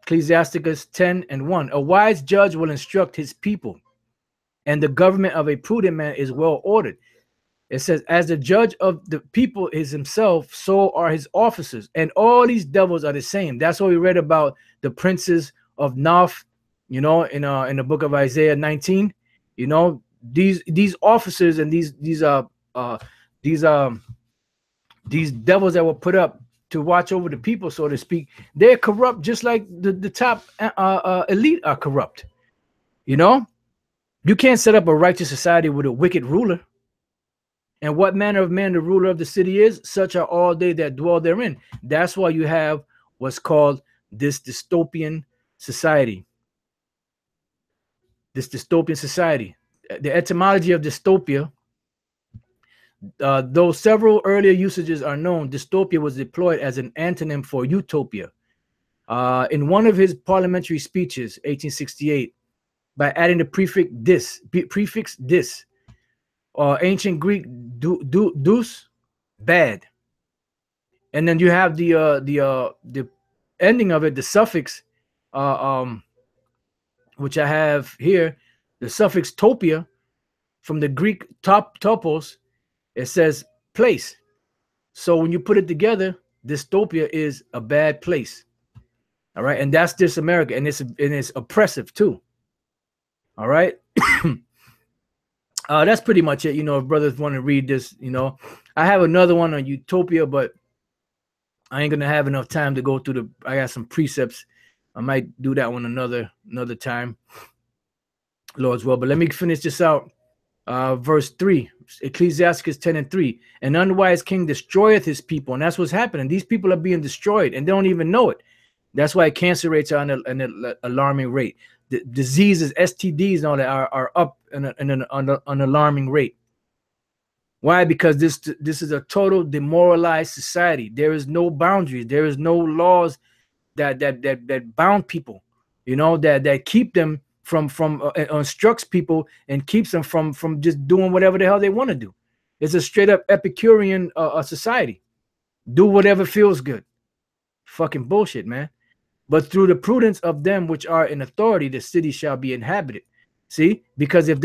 Speaker 3: Ecclesiasticus 10:1. A wise judge will instruct his people, and the government of a prudent man is well ordered. It says, as the judge of the people is himself, so are his officers. And all these devils are the same. That's what we read about the princes of Noph, you know, in the book of Isaiah 19. You know, these officers and these devils that were put up to watch over the people, so to speak, they're corrupt, just like the top elite are corrupt. You know, you can't set up a righteous society with a wicked ruler. And what manner of man the ruler of the city is, such are all they that dwell therein. That's why you have what's called this dystopian society. This dystopian society. The etymology of dystopia, though several earlier usages are known, dystopia was deployed as an antonym for utopia. In one of his parliamentary speeches, 1868, by adding the prefix dis, ancient Greek dous, bad, and then you have the ending of it, the suffix, which I have here, the suffix topia, from the Greek topos. It says place. So when you put it together, dystopia is a bad place. All right, and that's this America, and it's oppressive too. All right. That's pretty much it. You know, if brothers want to read this, you know, I have another one on utopia, but I ain't gonna have enough time to go through I got some precepts. I might do that one another time, Lord's will. But let me finish this out. Verse 3, Ecclesiasticus 10:3. An unwise king destroyeth his people, and that's what's happening. These people are being destroyed, and they don't even know it. That's why cancer rates are on an alarming rate. The diseases, STDs, and all that are up on an alarming rate. Why? Because this is a total demoralized society. There is no boundaries. There is no laws that bound people. You know, that keep them from instructs people and keeps them from just doing whatever the hell they want to do. It's a straight up Epicurean society. Do whatever feels good. Fucking bullshit, man. But through the prudence of them which are in authority, the city shall be inhabited. See, because if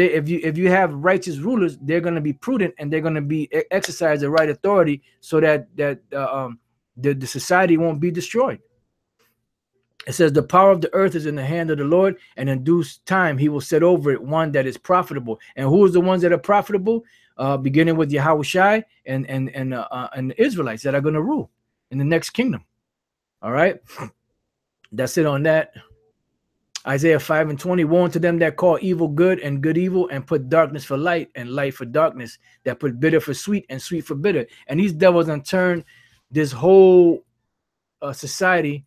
Speaker 3: you have righteous rulers, they're going to be prudent and they're going to be exercise the right authority, so that the society won't be destroyed. It says the power of the earth is in the hand of the Lord, and in due time he will set over it one that is profitable. And who is the ones that are profitable? Beginning with Yahushai and the Israelites that are going to rule in the next kingdom. All right. That's it on that. Isaiah 5:20. Woe unto them that call evil good and good evil, and put darkness for light and light for darkness, that put bitter for sweet and sweet for bitter. And these devils done turn this whole society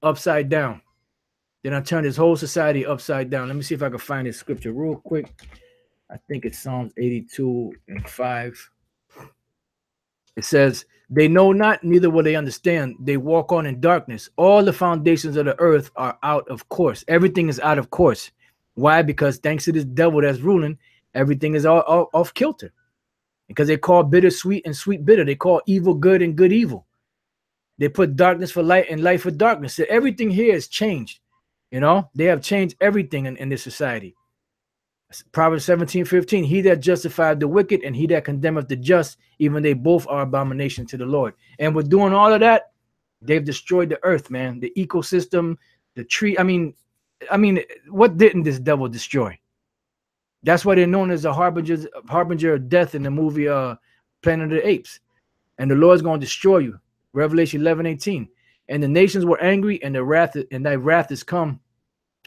Speaker 3: upside down. Then I turn this whole society upside down. Let me see if I can find this scripture real quick. I think it's Psalms 82:5. It says, they know not, neither will they understand. They walk on in darkness. All the foundations of the earth are out of course. Everything is out of course. Why? Because thanks to this devil that's ruling, everything is all off kilter. Because they call bitter sweet and sweet bitter. They call evil good and good evil. They put darkness for light and light for darkness. So everything here is changed. You know, they have changed everything in this society. Proverbs 17:15. He that justified the wicked and he that condemneth the just, even they both are abomination to the Lord. And with doing all of that, they've destroyed the earth, man. The ecosystem, the tree. I mean, what didn't this devil destroy? That's why they're known as the harbinger of death in the movie Planet of the Apes. And the Lord's going to destroy you. Revelation 11:18. And the nations were angry, and thy wrath is come,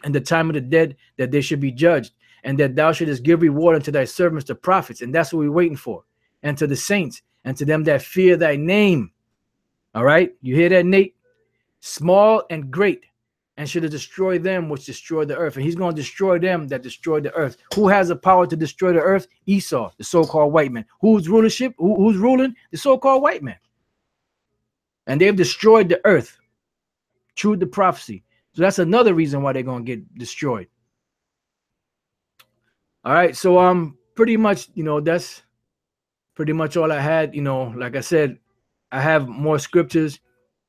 Speaker 3: and the time of the dead, that they should be judged, and that thou shouldest give reward unto thy servants, the prophets. And that's what we're waiting for. And to the saints, and to them that fear thy name. All right, you hear that, Nate? Small and great, and should have destroyed them which destroyed the earth. And he's going to destroy them that destroyed the earth. Who has the power to destroy the earth? Esau, the so-called white man. Who's rulership? Who's ruling? The so-called white man. And they've destroyed the earth. True the prophecy. So that's another reason why they're going to get destroyed. All right. So pretty much, that's pretty much all I had. Like I said, I have more scriptures,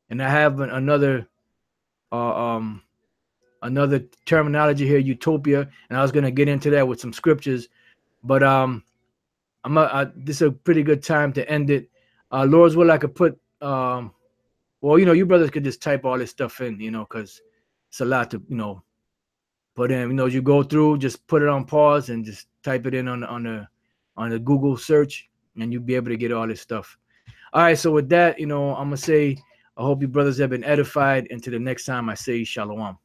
Speaker 3: and I have another terminology here, utopia, and I was gonna get into that with some scriptures, but this is a pretty good time to end it. Lord's will, I could put well, you brothers could just type all this stuff in, because it's a lot to put in. As you go through, just put it on pause and just type it in on the Google search, and you'll be able to get all this stuff. All right, so with that, I'm gonna say I hope you brothers have been edified. Until the next time, I say shalom.